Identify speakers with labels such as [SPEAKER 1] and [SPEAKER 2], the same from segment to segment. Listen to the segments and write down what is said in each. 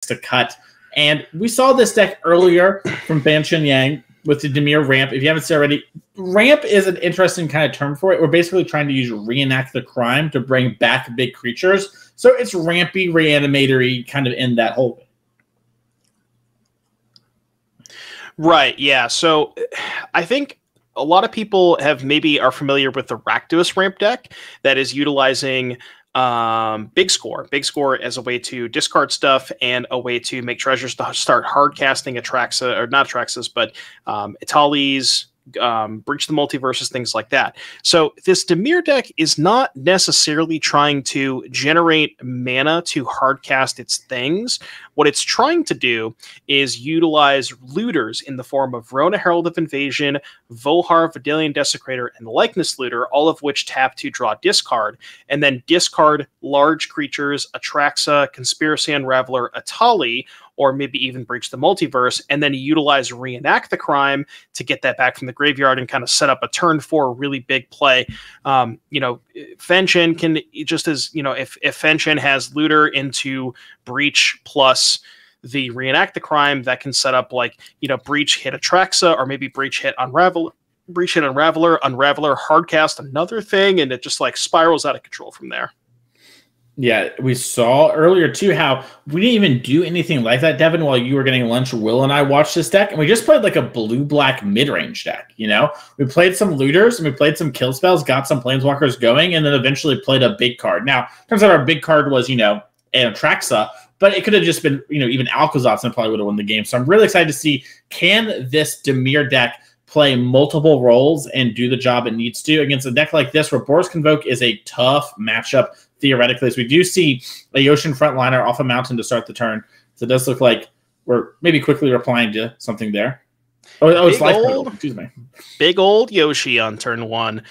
[SPEAKER 1] to cut. And we saw this deck earlier from Fanchen Yang with the Dimir ramp. If you haven't seen already, ramp is an interesting kind of term for it. We're basically trying to use reenact the crime to bring back big creatures. So it's rampy, reanimatory, kind of in that whole way.
[SPEAKER 2] Right, yeah. So I think a lot of people are familiar with the Rakdos ramp deck that is utilizing Big Score as a way to discard stuff and a way to make treasures to start hard casting Atraxa, or not Atraxas, but Italis, Breach the Multiverses, things like that. So this Dimir deck is not necessarily trying to generate mana to hardcast its things. What it's trying to do is utilize looters in the form of Rona, Herald of Invasion, Vohar, Vidalian Desecrator, and Likeness Looter, all of which tap to draw discard, and then discard large creatures, Atraxa, Conspiracy Unraveler, Atali, or maybe even Breach the Multiverse, and then utilize Reenact the Crime to get that back from the graveyard and kind of set up a turn 4 really big play. Fanchen can, just as, if Fanchen has Looter into Breach plus the Reenact the Crime, that can set up Breach hit Atraxa, or maybe Breach hit Unraveler, Unraveler hardcast another thing, and it just spirals out of control from there.
[SPEAKER 1] Yeah, we saw earlier, too, how we didn't even do anything like that, Devin, while you were getting lunch. Will and I watched this deck, and we just played a blue-black mid-range deck, We played some looters, and we played some kill spells, got some planeswalkers going, and then eventually played a big card. Now, turns out our big card was, an Atraxa, but it could have just been, even Alkazats, and probably would have won the game. So I'm really excited to see, can this Dimir deck play multiple roles and do the job it needs to against a deck like this, where Boros Convoke is a tough matchup theoretically. So we do see a Yotian Frontliner off a mountain to start the turn. So it does look like we're maybe quickly replying to something there. It's Life Portal. Excuse me.
[SPEAKER 2] Big old Yoshi on turn 1.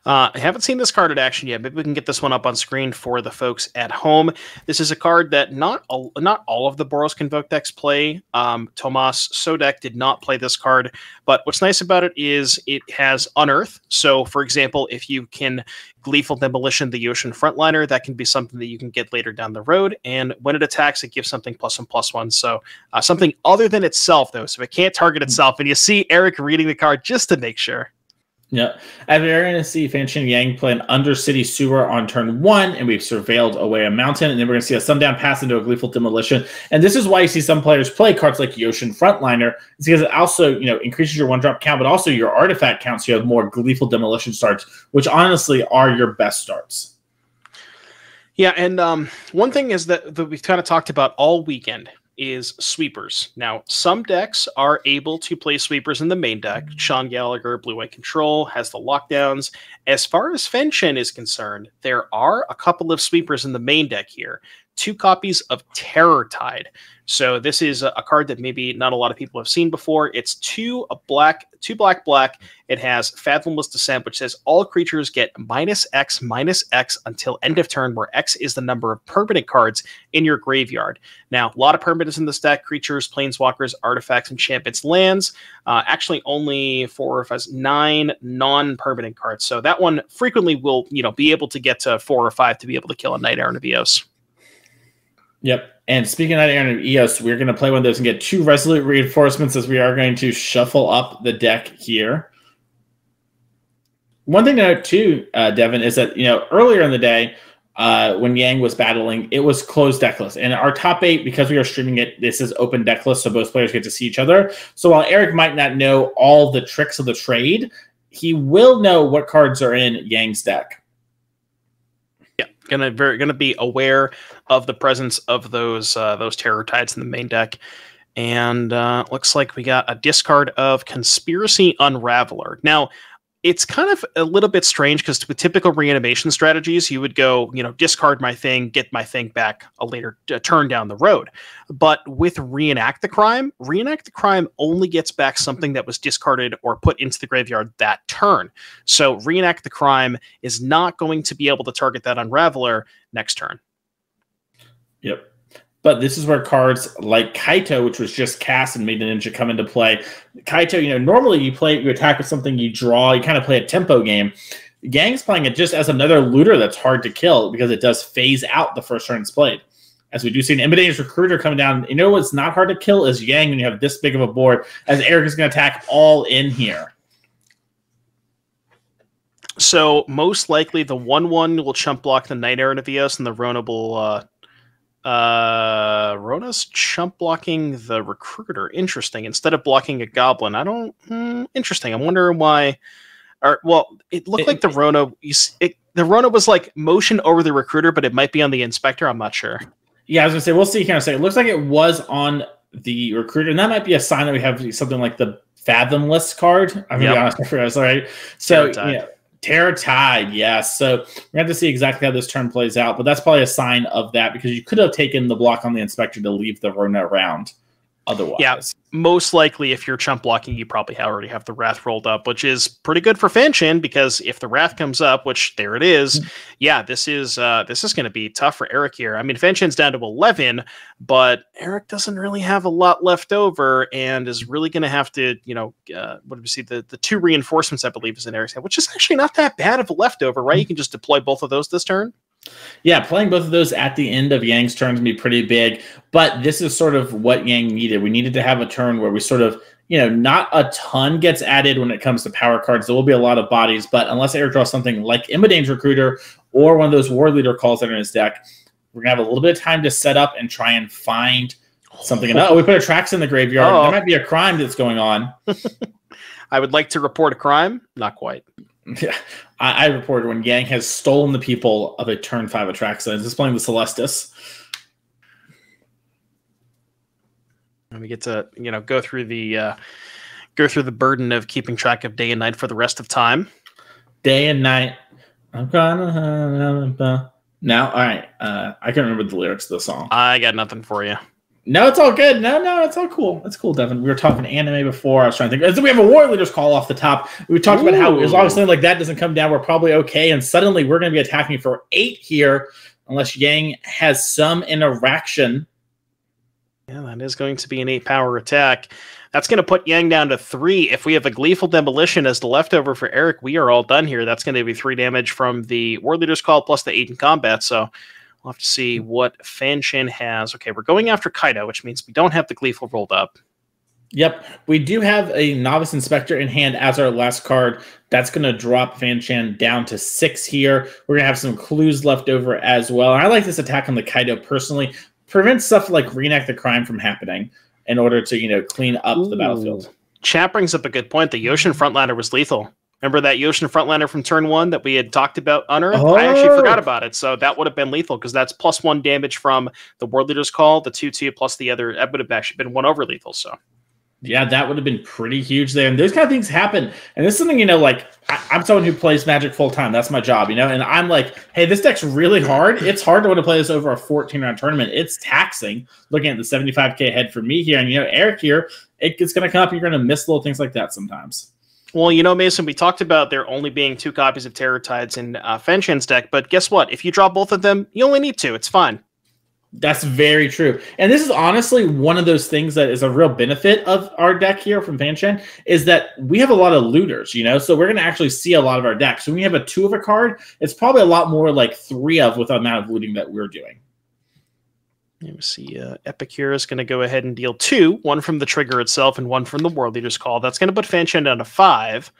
[SPEAKER 2] I haven't seen this card in action yet. Maybe we can get this one up on screen for the folks at home. This is a card that not all of the Boros Convoke decks play. Tomas Sodek did not play this card, but what's nice about it is it has Unearth. So, for example, if you can Gleeful Demolition the Yotian Frontliner, that can be something that you can get later down the road, and when it attacks, it gives something +1/+1. So something other than itself, though, so it can't target itself. And you see Eric reading the card just to make sure.
[SPEAKER 1] Yeah, and we're going to see Fanchen Yang play an Undercity Sewer on turn 1, and we've surveilled away a mountain, and then we're going to see a Sundown Pass into a Gleeful Demolition. And this is why you see some players play cards like Yotian Frontliner. It's because it also, increases your 1-drop count, but also your artifact count, so you have more Gleeful Demolition starts, which honestly are your best starts.
[SPEAKER 2] Yeah, and one thing is that we've kind of talked about all weekend is sweepers. Now, some decks are able to play sweepers in the main deck. Sean Gallagher, Blue-White Control, has the lockdowns. As far as Fanchen is concerned, there are a couple of sweepers in the main deck here. 2 copies of Terror Tide. So this is a card that maybe not a lot of people have seen before. It's 2 black. It has Fathomless Descent, which says all creatures get -X until end of turn, where X is the number of permanent cards in your graveyard. Now, a lot of permanents in this deck: creatures, planeswalkers, artifacts, enchantments, lands. Actually, only 9 non-permanent cards. So that one frequently will, be able to get to 4 or 5 to be able to kill a Knight-Errant of Eos.
[SPEAKER 1] Yep. And speaking of Knight-Errant of Eos, we're going to play one of those and get 2 Resolute Reinforcements, as we are going to shuffle up the deck here. One thing to note, too, Devin, is that, earlier in the day, when Yang was battling, it was closed deck list. And our top 8, because we are streaming it, this is open deck list, so both players get to see each other. So while Eric might not know all the tricks of the trade, he will know what cards are in Yang's deck.
[SPEAKER 2] Yeah, gonna be aware of the presence of those Terror Tides in the main deck. And looks like we got a discard of Conspiracy Unraveler. Now, it's kind of a little bit strange, because with typical reanimation strategies, you would go, discard my thing, get my thing back a later turn down the road. But with Reenact the Crime only gets back something that was discarded or put into the graveyard that turn. So Reenact the Crime is not going to be able to target that Unraveler next turn. Yep.
[SPEAKER 1] But this is where cards like Kaito, which was just cast and made the Ninja, come into play. Kaito, normally you attack with something, you draw, you kind of play a tempo game. Yang's playing it just as another looter that's hard to kill, because it does phase out the first turn it's played. as we do see an Imodane's Recruiter coming down. You know what's not hard to kill is Yang when you have this big of a board, as Eric is going to attack all in here.
[SPEAKER 2] So most likely the 1/1 will chump block the Knight-Errant of Eos, and the Rona will Rona's chump blocking the Recruiter. Interesting. Instead of blocking a Goblin. I don't interesting. I'm wondering why. It looked like the Rona the Rona was like motion over the Recruiter, but it might be on the Inspector. I'm not sure.
[SPEAKER 1] Yeah, I was gonna say we'll see here in a second. It looks like it was on the Recruiter, and that might be a sign that we have something like the Fathomless card. I'm gonna be honest, I forgot. Sorry. So Terra Tide, yes. So we have to see exactly how this turn plays out, but that's probably a sign of that because you could have taken the block on the Inspector to leave the Rona around otherwise.
[SPEAKER 2] Yeah, most likely if you're chump blocking, you probably already have the Wrath rolled up, which is pretty good for Fanchen because if the Wrath comes up, which there it is, yeah, this is going to be tough for Eric here. I mean, Fanchen's down to 11, but Eric doesn't really have a lot left over and is really going to have to, what did we see? The 2 reinforcements, I believe, is in Eric's hand, which is actually not that bad of a leftover, right? You can just deploy both of those this turn.
[SPEAKER 1] Yeah, playing both of those at the end of Yang's turn can be pretty big, but this is sort of what Yang needed. We needed to have a turn where we sort of, not a ton gets added when it comes to power cards. There will be a lot of bodies, but unless Eric draws something like Imodane's Recruiter or one of those Warleader calls that are in his deck, we're going to have a little bit of time to set up and try and find something. Oh, we put a Trax in the graveyard. There might be a crime that's going on.
[SPEAKER 2] I would like to report a crime. Not quite.
[SPEAKER 1] Yeah, I reported when Yang has stolen the people of a turn 5 Atraxa and is playing the Celestis.
[SPEAKER 2] And we get to go through the burden of keeping track of day and night for the rest of time.
[SPEAKER 1] Day and night. I'm gonna now. All right, I can remember the lyrics of the song.
[SPEAKER 2] I got nothing for you.
[SPEAKER 1] No, it's all good. No, it's all cool. It's cool, Devin. We were talking anime before. I was trying to think. We have a Warleader's call off the top. We talked about how as long as something like that doesn't come down, we're probably okay. And suddenly we're going to be attacking for 8 here, unless Yang has some interaction.
[SPEAKER 2] Yeah, that is going to be an 8-power attack. That's going to put Yang down to 3. If we have a Gleeful Demolition as the leftover for Eric, we are all done here. That's going to be 3 damage from the Warleader's call plus the 8 in combat. So we'll have to see what Fanchen has. Okay, we're going after Kaido, which means we don't have the Gleeful rolled up.
[SPEAKER 1] Yep, we do have a Novice Inspector in hand as our last card. That's going to drop Fanchen down to 6 here. We're going to have some clues left over as well. And I like this attack on the Kaido personally. Prevents stuff like Reenact the Crime from happening in order to, clean up the battlefield.
[SPEAKER 2] Chat brings up a good point. The Yotian Frontliner was lethal. Remember that Yotian Frontliner from turn 1 that we had talked about on Earth? I actually forgot about it, so that would have been lethal because that's +1 damage from the Warleader's call, the 2/2 plus the other. That would have actually been 1 over lethal. So,
[SPEAKER 1] yeah, that would have been pretty huge there. And those kind of things happen. And this is something, I'm someone who plays Magic full time. That's my job, and I'm like, hey, this deck's really hard. It's hard to want to play this over a 14-round tournament. It's taxing looking at the 75K head for me here. And, Eric here, it's going to come up. You're going to miss little things like that sometimes.
[SPEAKER 2] Well, Mason, we talked about there only being 2 copies of Terror Tides in Fanchen's deck, but guess what? If you draw both of them, you only need 2. It's fine.
[SPEAKER 1] That's very true. And this is honestly one of those things that is a real benefit of our deck here from Fanchen is that we have a lot of looters, so we're going to actually see a lot of our decks. So when we have a 2 of a card, it's probably a lot more like 3 of with the amount of looting that we're doing.
[SPEAKER 2] Let me see. Epicure is going to go ahead and deal 2, 1 from the trigger itself and 1 from the Warleader's call. That's going to put Fanchen down to 5.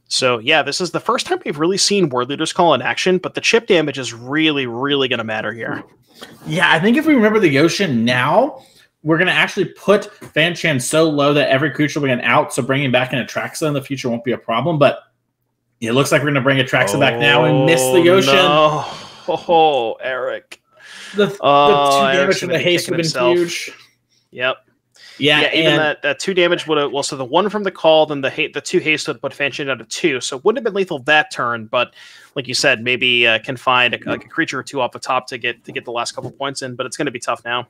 [SPEAKER 2] So, yeah, this is the first time we've really seen Warleader's call in action, but the chip damage is really, really going to matter here.
[SPEAKER 1] Yeah, I think if we remember the Yotian now, we're going to actually put Fanchen so low that every creature will be an out, so bringing back an Atraxa in the future won't be a problem, but it looks like we're going to bring Atraxa back now and miss the Yotian.
[SPEAKER 2] No. Oh, Eric.
[SPEAKER 1] The 2 damage from the haste would have been huge.
[SPEAKER 2] Yep.
[SPEAKER 1] Yeah,
[SPEAKER 2] even that 2 damage would have. Well, so the 1 from the call, then the 2 haste would put Fanchen down to 2. So it wouldn't have been lethal that turn, but like you said, maybe can find a creature or 2 off the top to get the last couple points in. But it's going to be tough now.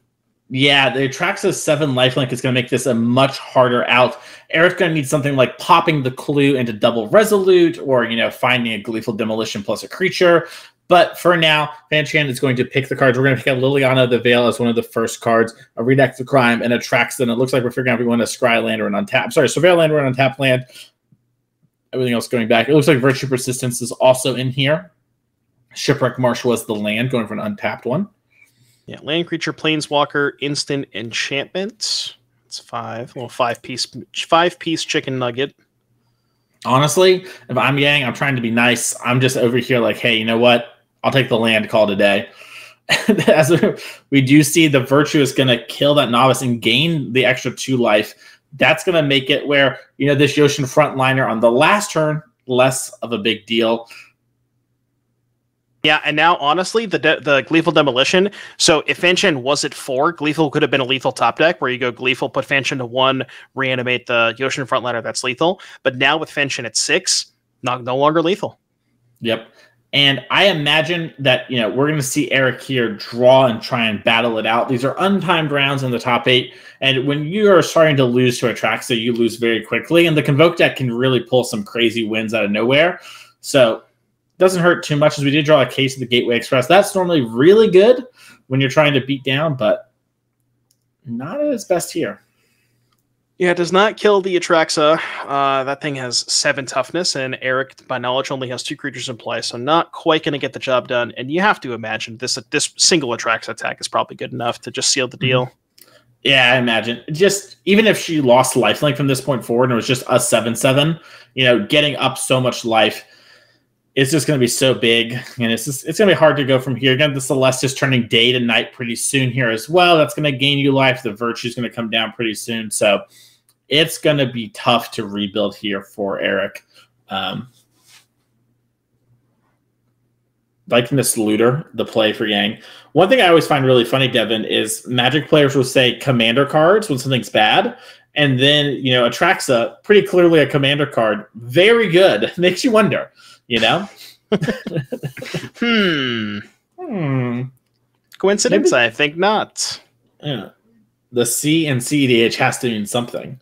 [SPEAKER 2] Yeah, the Atraxa's 7 lifelink is going to make this a much harder out. Eric's going to need something like popping the clue into double Resolute, or finding a Gleeful Demolition plus a creature. But for now, Fanchen is going to pick the cards. We're going to pick a Liliana the Veil as one of the first cards, a Reenact the Crime, and a Trax. And it looks like we're figuring out if we want a Scry land or an untap. Sorry, Surveil land or an untap land. Everything else going back. It looks like Virtue Persistence is also in here. Shipwreck Marsh was the land, going for an untapped one. Yeah, land creature, planeswalker, instant enchantment. It's 5. Little five-piece chicken nugget.
[SPEAKER 1] Honestly, if I'm Yang, I'm trying to be nice. I'm just over here like, hey, you know what? I'll take the land call today. As we do see, the Virtue is going to kill that Novice and gain the extra 2 life. That's going to make it where, this Yotian Frontliner on the last turn, less of a big deal.
[SPEAKER 2] Yeah, and now, honestly, the Gleeful Demolition, so if Fanchen was at 4, Gleeful could have been a lethal top deck, where you go Gleeful, put Fanchen to 1, reanimate the Yotian Frontliner that's lethal. But now with Fanchen at 6, no longer lethal.
[SPEAKER 1] Yep. And I imagine that, we're going to see Eric here draw and try and battle it out. These are untimed rounds in the top 8. And when you are starting to lose to Atraxa, you lose very quickly. And the Convoke deck can really pull some crazy wins out of nowhere. So doesn't hurt too much, as we did draw a case of the Gateway Express. That's normally really good when you're trying to beat down, but not at its best here.
[SPEAKER 2] Yeah, it does not kill the Atraxa. That thing has 7 toughness, and Eric, by knowledge, only has 2 creatures in play, so not quite going to get the job done. And you have to imagine this single Atraxa attack is probably good enough to just seal the deal.
[SPEAKER 1] Yeah, I imagine. Just even if she lost lifelink from this point forward and it was just a 7/7, getting up so much life, it's just going to be so big, and it's going to be hard to go from here. Again, the Celeste is turning day to night pretty soon here as well. That's going to gain you life. The Virtue is going to come down pretty soon, so it's going to be tough to rebuild here for Eric. Liking this Looter, the play for Yang. One thing I always find really funny, Devin, is Magic players will say commander cards when something's bad, and then, Atraxa, pretty clearly a commander card. Very good. Makes you wonder.
[SPEAKER 2] Coincidence?
[SPEAKER 1] Maybe.
[SPEAKER 2] I think not.
[SPEAKER 1] Yeah. The C and CEDH has to mean something.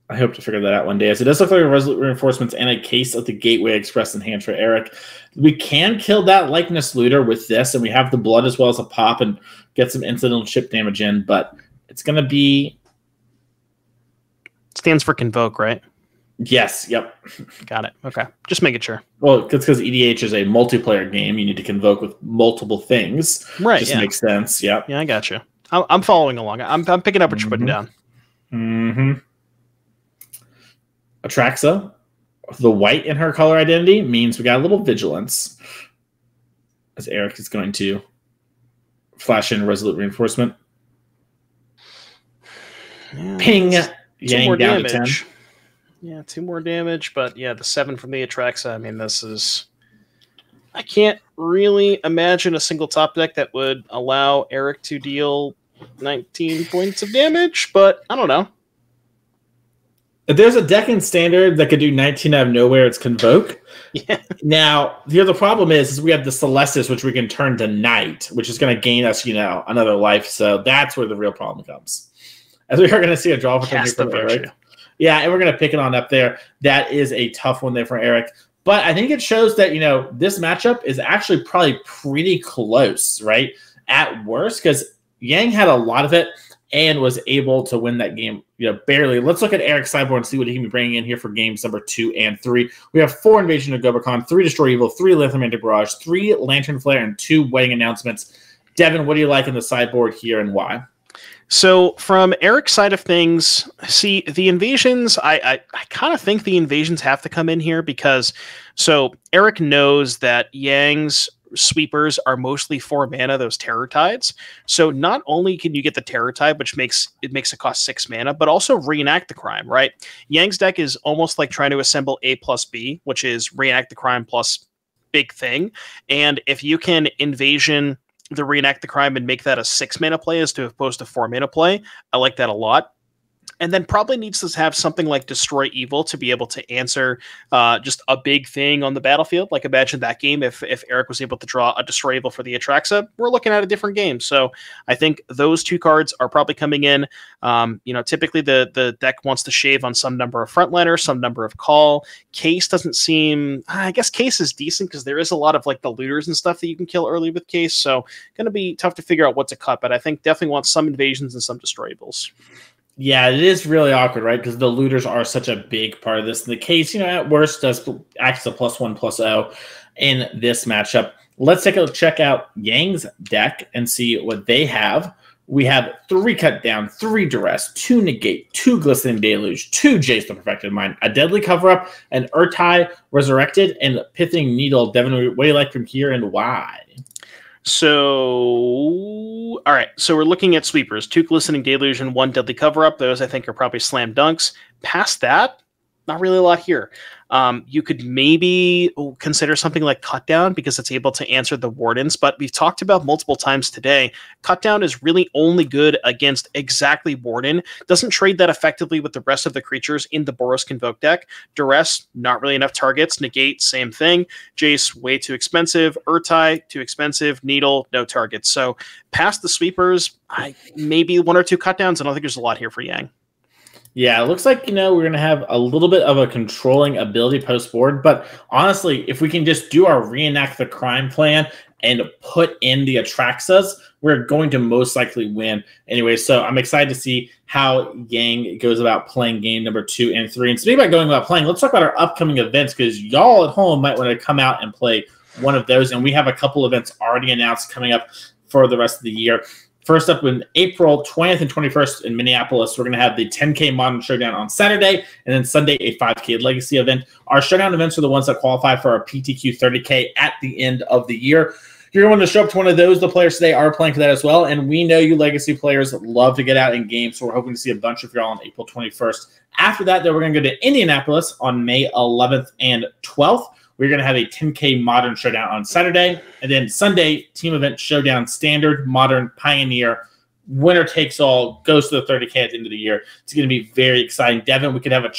[SPEAKER 1] I hope to figure that out one day. As it does look like a Resolute Reinforcements and a case of the Gateway Express in hand for Eric. We can kill that Likeness Looter with this, and we have the blood as well as a pop and get some incidental chip damage in, but it's going to be...
[SPEAKER 2] Stands for Convoke, right?
[SPEAKER 1] Yes, yep.
[SPEAKER 2] Got it. Okay. Just making sure.
[SPEAKER 1] Well, it's because EDH is a multiplayer game. You need to convoke with multiple things.
[SPEAKER 2] Right,
[SPEAKER 1] Just makes sense, yep.
[SPEAKER 2] Yeah, I got you. I'm following along. I'm picking up what you're putting down.
[SPEAKER 1] Atraxa, the white in her color identity means we got a little vigilance. As Eric is going to flash in Resolute Reinforcement.
[SPEAKER 2] Yeah,
[SPEAKER 1] Ping! Yang down to 10.
[SPEAKER 2] Yeah, 2 more damage, but yeah, the 7 from the Atraxa. I mean, this is... I can't really imagine a single top deck that would allow Eric to deal 19 points of damage, but I don't know.
[SPEAKER 1] If there's a deck in Standard that could do 19 out of nowhere, it's Convoke.
[SPEAKER 2] Yeah.
[SPEAKER 1] Now, the other problem is we have the Celestis, which we can turn to Night, which is going to gain us, another life, so that's where the real problem comes. As we are going to see a draw from Eric. Yeah, and we're going to pick it on up there. That is a tough one there for Eric. But I think it shows that, this matchup is actually probably pretty close, right? At worst, because Yang had a lot of it and was able to win that game, barely. Let's look at Eric's sideboard and see what he can be bringing in here for games number 2 and 3. We have 4 Invasion of Gobakhan, 3 Destroy Evil, 3 Lithomantic Barrage, 3 Lantern Flare, and 2 Wedding Announcements. Devin, what do you like in the sideboard here and why?
[SPEAKER 2] So from Eric's side of things, see, the invasions, I kind of think the invasions have to come in here because, so Eric knows that Yang's sweepers are mostly 4 mana, those Terror Tides. So not only can you get the Terror Tide, which makes it cost 6 mana, but also reenact the crime, right? Yang's deck is almost like trying to assemble A plus B, which is reenact the crime plus big thing. And if you can invasion the reenact the crime and make that a 6 mana play as opposed to 4 mana play, I like that a lot. And then probably needs to have something like Destroy Evil to be able to answer just a big thing on the battlefield. Like imagine that game if Eric was able to draw a Destroy Evil for the Atraxa, we're looking at a different game. So I think those 2 cards are probably coming in. Typically the deck wants to shave on some number of Frontliner, some number of Call. Case doesn't seem... I guess Case is decent because there is a lot of like the looters and stuff that you can kill early with Case. So going to be tough to figure out what to cut, but I think definitely wants some invasions and some Destroy Evils.
[SPEAKER 1] Yeah, it is really awkward, right? Because the looters are such a big part of this. In the case, at worst, does acts as a +1/+0 in this matchup. let's check out Yang's deck and see what they have. We have 3 Cut Down, 3 Duress, 2 Negate, 2 Glistening Deluge, 2 Jace the Perfected Mind, a Deadly Cover-Up, an Urtai Resurrected, and Pithing Needle. Devin, what do you like from here and why?
[SPEAKER 2] So, all right. So we're looking at sweepers. 2 Glistening Deluge and 1 Deadly Cover-Up. Those, I think, are probably slam dunks. Past that, not really a lot here. You could maybe consider something like Cut Down because it's able to answer the Wardens, but we've talked about multiple times today. Cut Down is really only good against exactly Warden. Doesn't trade that effectively with the rest of the creatures in the Boros Convoke deck. Duress, not really enough targets. Negate, same thing. Jace, way too expensive. Urtai, too expensive. Needle, no targets. So past the sweepers, maybe 1 or 2 Cut Downs. I don't think there's a lot here for Yang.
[SPEAKER 1] Yeah, it looks like, we're going to have a little bit of a controlling ability post-board. But honestly, if we can just do our Reenact the Crime plan and put in the Atraxas, we're going to most likely win. Anyway, so I'm excited to see how Yang goes about playing game number 2 and 3. And speaking about going about playing, let's talk about our upcoming events because y'all at home might want to come out and play one of those. And we have a couple events already announced coming up for the rest of the year. First up, in April 20th and 21st in Minneapolis, we're going to have the 10K Modern Showdown on Saturday, and then Sunday, a 5K Legacy event. Our Showdown events are the ones that qualify for our PTQ 30K at the end of the year. You're going to show up to one of those. The players today are playing for that as well, and we know you Legacy players love to get out in games, so we're hoping to see a bunch of y'all on April 21st. After that, then we're going to go to Indianapolis on May 11th and 12th. We're going to have a 10K Modern Showdown on Saturday. And then Sunday, team event Showdown Standard, Modern, Pioneer. Winner takes all, goes to the 30K at the end of the year. It's going to be very exciting. Devin, we could have a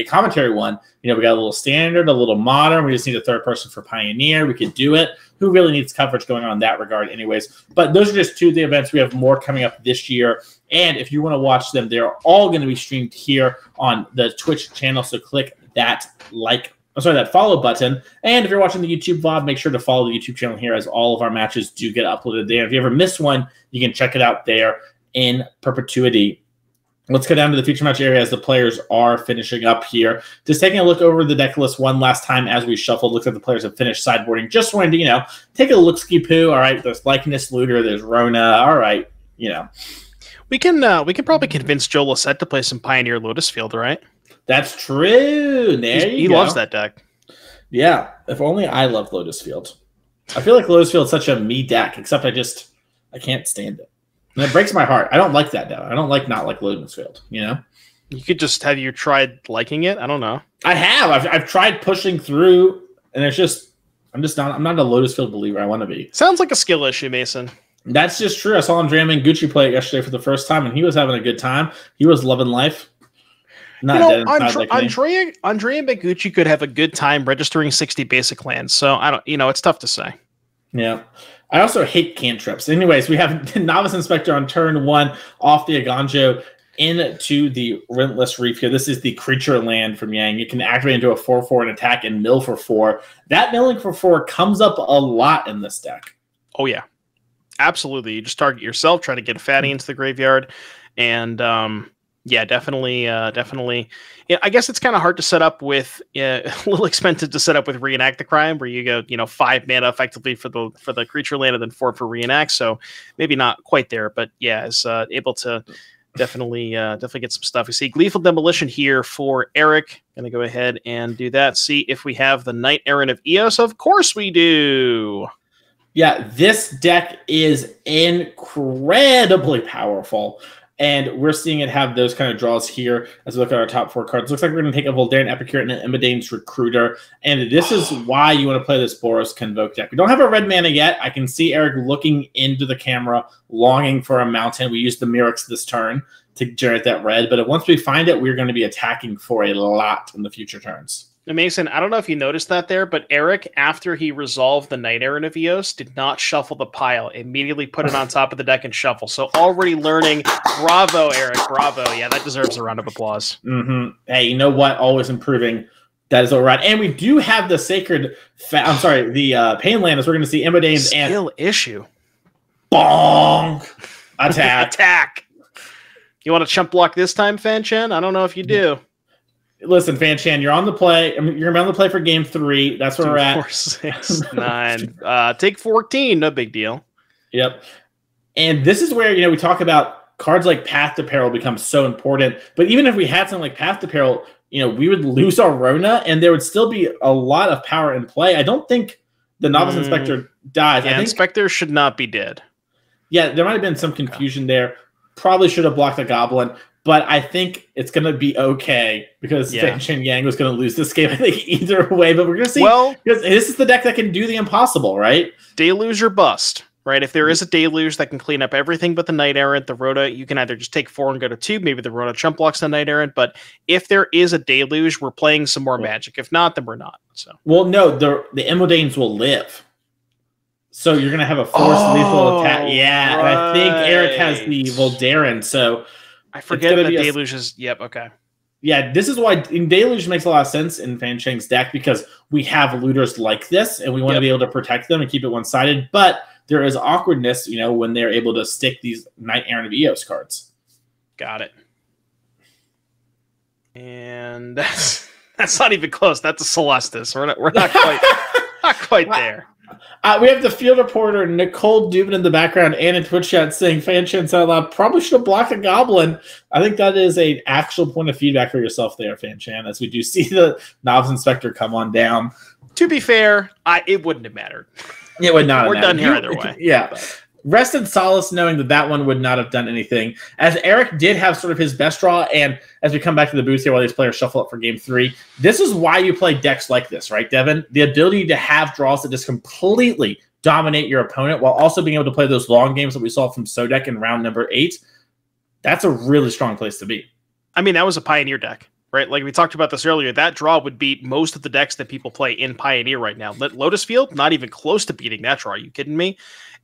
[SPEAKER 1] commentary one. We got a little Standard, a little Modern. We just need a third person for Pioneer. We could do it. Who really needs coverage going on in that regard anyways? But those are just 2 of the events. We have more coming up this year. And if you want to watch them, they're all going to be streamed here on the Twitch channel. So click that that follow button. And if you're watching the YouTube VOD, make sure to follow the YouTube channel here as all of our matches do get uploaded there. If you ever miss one, you can check it out there in perpetuity. Let's go down to the feature match area as the players are finishing up here. Just taking a look over the deck list one last time as we shuffled. Looks like the players have finished sideboarding. Just wanted to, take a look-ski-poo. All right, there's Likeness Looter, there's Rona. All right,
[SPEAKER 2] We can probably convince Joe Lissette to play some Pioneer Lotus Field, right?
[SPEAKER 1] That's true. He
[SPEAKER 2] loves that deck.
[SPEAKER 1] Yeah. If only I loved Lotus Field. I feel like Lotus Field's such a me deck, except I can't stand it. And it breaks my heart. I don't like that deck. I don't not like Lotus Field, You
[SPEAKER 2] could just, have you tried liking it? I don't know.
[SPEAKER 1] I have. I've tried pushing through, and I'm not a Lotus Field believer. I want to be.
[SPEAKER 2] Sounds like a skill issue, Mason.
[SPEAKER 1] That's just true. I saw Andrea Mangucci play it yesterday for the first time, and he was having a good time. He was loving life.
[SPEAKER 2] Andrea Mangucci could have a good time registering 60 basic lands. So I don't, it's tough to say.
[SPEAKER 1] Yeah. I also hate cantrips. Anyways, we have Novice Inspector on turn 1 off the Eiganjo into the Rentless Reef here. This is the creature land from Yang. You can activate into a 4/4 and attack and mill for 4. That milling for 4 comes up a lot in this deck.
[SPEAKER 2] Oh, yeah. Absolutely. You just target yourself, try to get a fatty into the graveyard. And, yeah, definitely. Yeah, I guess it's kind of hard to set up with a little expensive to set up with Reenact the Crime, where you go 5 mana effectively for the creature land and then 4 for Reenact. So maybe not quite there, but yeah, is able to definitely get some stuff. We see Gleeful Demolition here for Eric. Gonna go ahead and do that. See if we have the Knight-Errant of Eos. Of course we do.
[SPEAKER 1] Yeah, this deck is incredibly powerful. And we're seeing it have those kind of draws here as we look at our top 4 cards. Looks like we're going to take a Voldaren Epicure and an Imodane's Recruiter. And this is why you want to play this Boros Convoke deck. We don't have a red mana yet. I can see Eric looking into the camera, longing for a mountain. We used the Mirrex this turn to generate that red. But once we find it, we're going to be attacking for a lot in the future turns.
[SPEAKER 2] Mason, I don't know if you noticed that there, but Eric, after he resolved the Knight-Errant of Eos, did not shuffle the pile. Immediately put it on top of the deck and shuffle. So already learning. Bravo, Eric. Bravo. Yeah, that deserves a round of applause.
[SPEAKER 1] Mm-hmm. Hey, you know what? Always improving. That is all right. And we do have the Sacred... the Pain Land, as we're going to see Imodane's and...
[SPEAKER 2] Skill issue.
[SPEAKER 1] Bong! Attack.
[SPEAKER 2] Attack. You want to chump block this time, Fanchen? I don't know if you do.
[SPEAKER 1] Listen, Fanchen, you're on the play. I mean, you're going to be on the play for game 3. That's where we're at.
[SPEAKER 2] 4, 6, 9. Take 14. No big deal.
[SPEAKER 1] Yep. And this is where, we talk about cards like Path to Peril become so important. But even if we had something like Path to Peril, we would lose our Rona, and there would still be a lot of power in play. I don't think the Novice Inspector dies.
[SPEAKER 2] Yeah,
[SPEAKER 1] I think
[SPEAKER 2] Inspector should not be dead.
[SPEAKER 1] Yeah, there might have been some confusion there. Probably should have blocked the Goblin. But I think it's going to be okay because Fanchen Yang was going to lose this game, I think, either way. But we're going to see.
[SPEAKER 2] Well,
[SPEAKER 1] because this is the deck that can do the impossible, right?
[SPEAKER 2] Deluge or bust, right? If there is a Deluge that can clean up everything but the Knight-Errant, the Rhoda, you can either just take 4 and go to 2. Maybe the Rhoda chump blocks the Knight-Errant. But if there is a Deluge, we're playing some more Magic. If not, then we're not. So.
[SPEAKER 1] Well, no, the Imodanes will live. So you're going to have a forced lethal attack. Yeah, right. And I think Eric has the Voldaren, so...
[SPEAKER 2] I forget that Deluge is... Yep, okay.
[SPEAKER 1] Yeah, this is why Deluge makes a lot of sense in Fancheng's deck because we have looters like this, and we want to be able to protect them and keep it one-sided, but there is awkwardness, when they're able to stick these Knight-Errant of Eos cards.
[SPEAKER 2] Got it. And that's not even close. That's a Celestis. We're not quite there.
[SPEAKER 1] We have the field reporter Nicole Dubin in the background and in Twitch chat saying Fanchen out loud probably should have blocked a Goblin. I think that is an actual point of feedback for yourself there, Fanchen, as we do see the Novice Inspector come on down.
[SPEAKER 2] To be fair, it wouldn't have mattered.
[SPEAKER 1] It would not have
[SPEAKER 2] mattered. We're done here either way.
[SPEAKER 1] Yeah. But. Rest in solace knowing that one would not have done anything. As Eric did have sort of his best draw, and as we come back to the booth here while these players shuffle up for game 3, this is why you play decks like this, right, Devin? The ability to have draws that just completely dominate your opponent while also being able to play those long games that we saw from Sodek in round number 8. That's a really strong place to be.
[SPEAKER 2] I mean, that was a Pioneer deck, right? Like we talked about this earlier, that draw would beat most of the decks that people play in Pioneer right now. Lotus Field, not even close to beating that draw. Are you kidding me?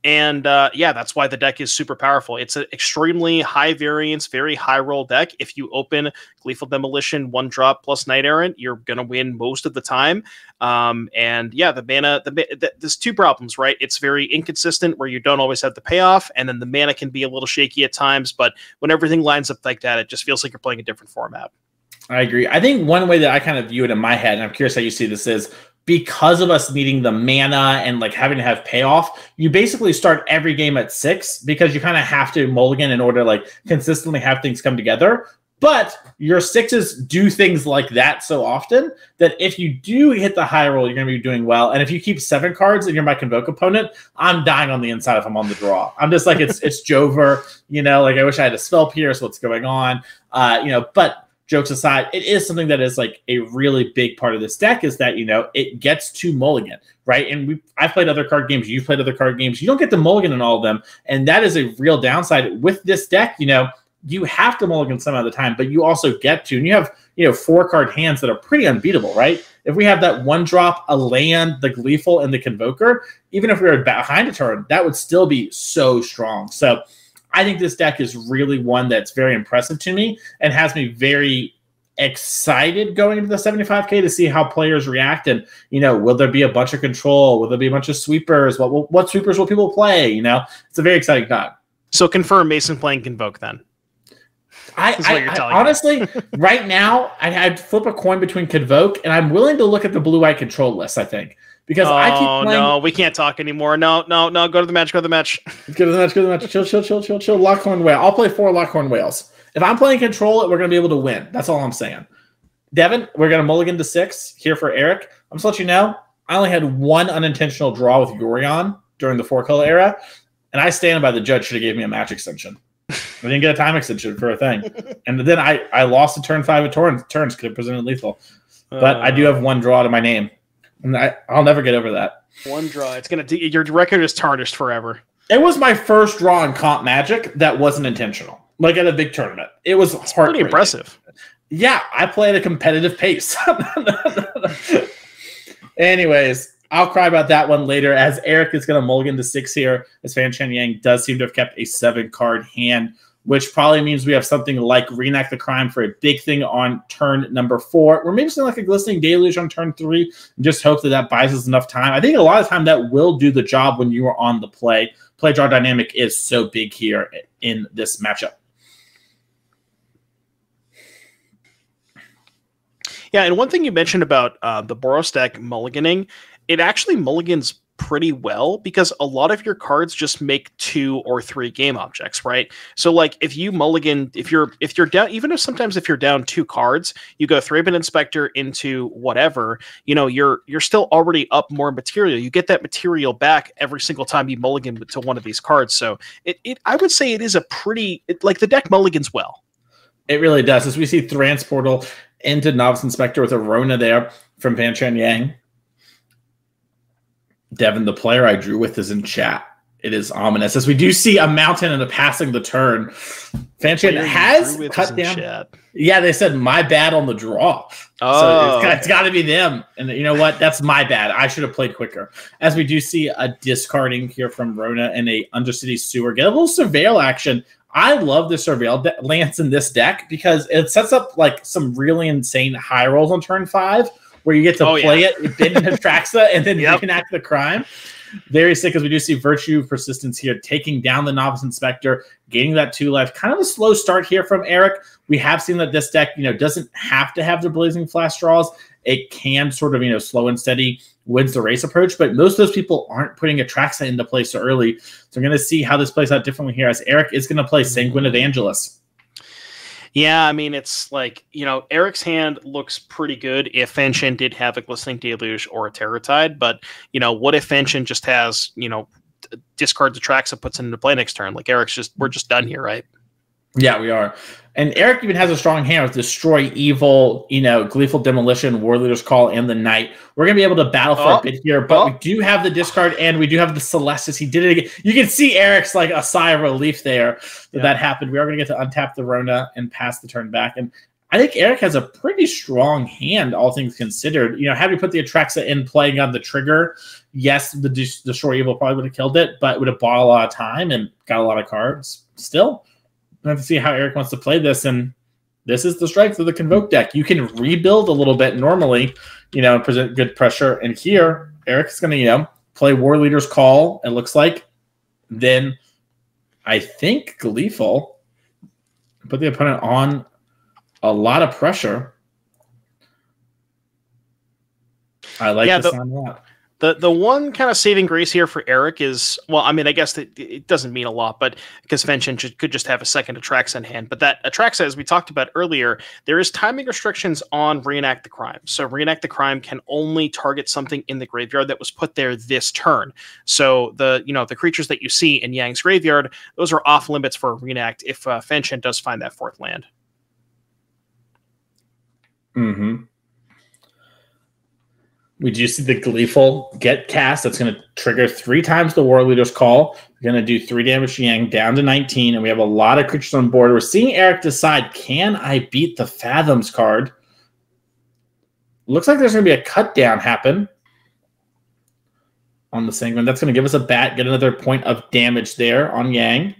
[SPEAKER 2] And that's why the deck is super powerful. It's an extremely high variance, very high roll deck. If you open Gleeful Demolition 1-drop plus Knight-Errant, you're going to win most of the time. The mana, there's 2 problems, right? It's very inconsistent where you don't always have the payoff, and then the mana can be a little shaky at times. But when everything lines up like that, it just feels like you're playing a different format.
[SPEAKER 1] I agree. I think one way that I kind of view it in my head, and I'm curious how you see this, is because of us needing the mana and like having to have payoff, you basically start every game at 6 because you kind of have to mulligan in order to like consistently have things come together. But your 6s do things like that so often that if you do hit the high roll, you're going to be doing well. And if you keep 7 cards and you're my Convoke opponent, I'm dying on the inside if I'm on the draw. I'm just like, it's Jover, like I wish I had a Spell Pierce, what's going on, but jokes aside, it is something that is like a really big part of this deck is that, it gets to mulligan, right? And I've played other card games. You've played other card games. You don't get to mulligan in all of them. And that is a real downside with this deck. You have to mulligan some of the time, but you also get to, and you have, 4-card hands that are pretty unbeatable, right? If we have that 1-drop, a land, the Gleeful, and the Convoker, even if we were behind a turn, that would still be so strong. So I think this deck is really one that's very impressive to me and has me very excited going into the 75K to see how players react. And, will there be a bunch of control? Will there be a bunch of sweepers? What sweepers will people play? It's a very exciting time.
[SPEAKER 2] So confirm Mason playing Convoke then.
[SPEAKER 1] I honestly, right now, I'd flip a coin between Convoke, and I'm willing to look at the blue-white control list, I think. Because I keep playing...
[SPEAKER 2] no, we can't talk anymore. No, go to the match,
[SPEAKER 1] Go to the match. Chill. Lockhorn Whale. I'll play 4 Lockhorn Whales. If I'm playing control, we're going to be able to win. That's all I'm saying. Devin, we're going to mulligan to 6 here for Eric. I'm just let you know, I only had 1 unintentional draw with Yorion during the 4-color era, and I stand by the judge should have gave me a match extension. I didn't get a time extension for a thing. And then I lost a turn 5 of turns could have presented lethal. But I do have 1 draw to my name. And I'll never get over that.
[SPEAKER 2] 1 draw. It's your record is tarnished forever.
[SPEAKER 1] It was my first draw in Comp Magic that wasn't intentional. Like at a big tournament. It was
[SPEAKER 2] pretty impressive.
[SPEAKER 1] Yeah, I play at a competitive pace. Anyways, I'll cry about that one later as Eric is going to mulligan to 6 here as Fanchen Yang does seem to have kept a 7-card hand, which probably means we have something like Reenact the Crime for a big thing on turn number 4. Or maybe something like a Glistening Deluge on turn 3. And just hope that buys us enough time. I think a lot of time that will do the job when you are on the play. Play draw dynamic is so big here in this matchup.
[SPEAKER 2] Yeah, and one thing you mentioned about the Boros deck mulliganing, it actually mulligans pretty well because a lot of your cards just make 2 or 3 game objects, right? So like if you mulligan, if you're down, even if sometimes if you're down 2 cards, you go Thran Inspector into whatever, you know, you're still already up more material. You get that material back every single time you mulligan to one of these cards. So I would say it is a pretty, like the deck mulligans well.
[SPEAKER 1] It really does. As we see Thran Portal into Novice Inspector with a Rona there from Fanchen Yang. Devin, the player I drew with, is in chat. It is ominous. As we do see a mountain and a passing the turn. Fanchen has cut down. Chat. Yeah, they said my bad on the draw.
[SPEAKER 2] Oh,
[SPEAKER 1] so it's got to be them. And you know what? That's my bad. I should have played quicker. As we do see a discarding here from Rona and a Undercity Sewer. Get a little Surveil action. I love the Surveil Lance in this deck because it sets up like some really insane high rolls on turn 5. Where you get to play it, bid into Traxa, and then reenact the crime. Very sick, as we do see Virtue Persistence here, taking down the Novice Inspector, gaining that 2 life. Kind of a slow start here from Eric. We have seen that this deck, doesn't have to have the Blazing Flash draws. It can sort of, slow and steady wins the race approach, but most of those people aren't putting a Traxa into play so early. So we're going to see how this plays out differently here, as Eric is going to play Sanguine Evangelist.
[SPEAKER 2] Yeah, I mean, it's like, Eric's hand looks pretty good if Fanchen did have a Glistening Deluge or a Terratide, but, what if Fanchen just has, discards the Traxa, puts it into play next turn? Like, we're just done here, right?
[SPEAKER 1] Yeah, we are. And Eric even has a strong hand with Destroy Evil, Gleeful Demolition, Warleader's Call, and the Knight. We're going to be able to battle for a bit here, but we do have the discard, and we do have the Celestis. He did it again. You can see Eric's like a sigh of relief there that happened. We are going to get to untap the Rona and pass the turn back. And I think Eric has a pretty strong hand, all things considered. Had we put the Atraxa in playing on the trigger, yes, the Destroy Evil probably would have killed it, but it would have bought a lot of time and got a lot of cards. Still, we have to see how Eric wants to play this, and this is the strength of the Convoke deck. You can rebuild a little bit normally, and present good pressure. And here, Eric's going to, play Warleader's Call, it looks like. Then, I think Gleeful put the opponent on a lot of pressure. I like this on a lot.
[SPEAKER 2] The one kind of saving grace here for Eric is, well, I mean, I guess it doesn't mean a lot, but because Fanchen could just have a second Atraxa in hand. But that Atraxa, as we talked about earlier, there is timing restrictions on Reenact the Crime. So Reenact the Crime can only target something in the graveyard that was put there this turn. So the creatures that you see in Yang's graveyard, those are off limits for Reenact if Fanchen does find that 4th land.
[SPEAKER 1] Mm-hmm. We do see the Gleeful get cast. That's going to trigger 3 times the Warleader's Call. We're going to do 3 damage to Yang down to 19, and we have a lot of creatures on board. We're seeing Eric decide, can I beat the Fathoms card? Looks like there's going to be a cut down happen on the Sanguine. That's going to give us a bat, get another point of damage there on Yang.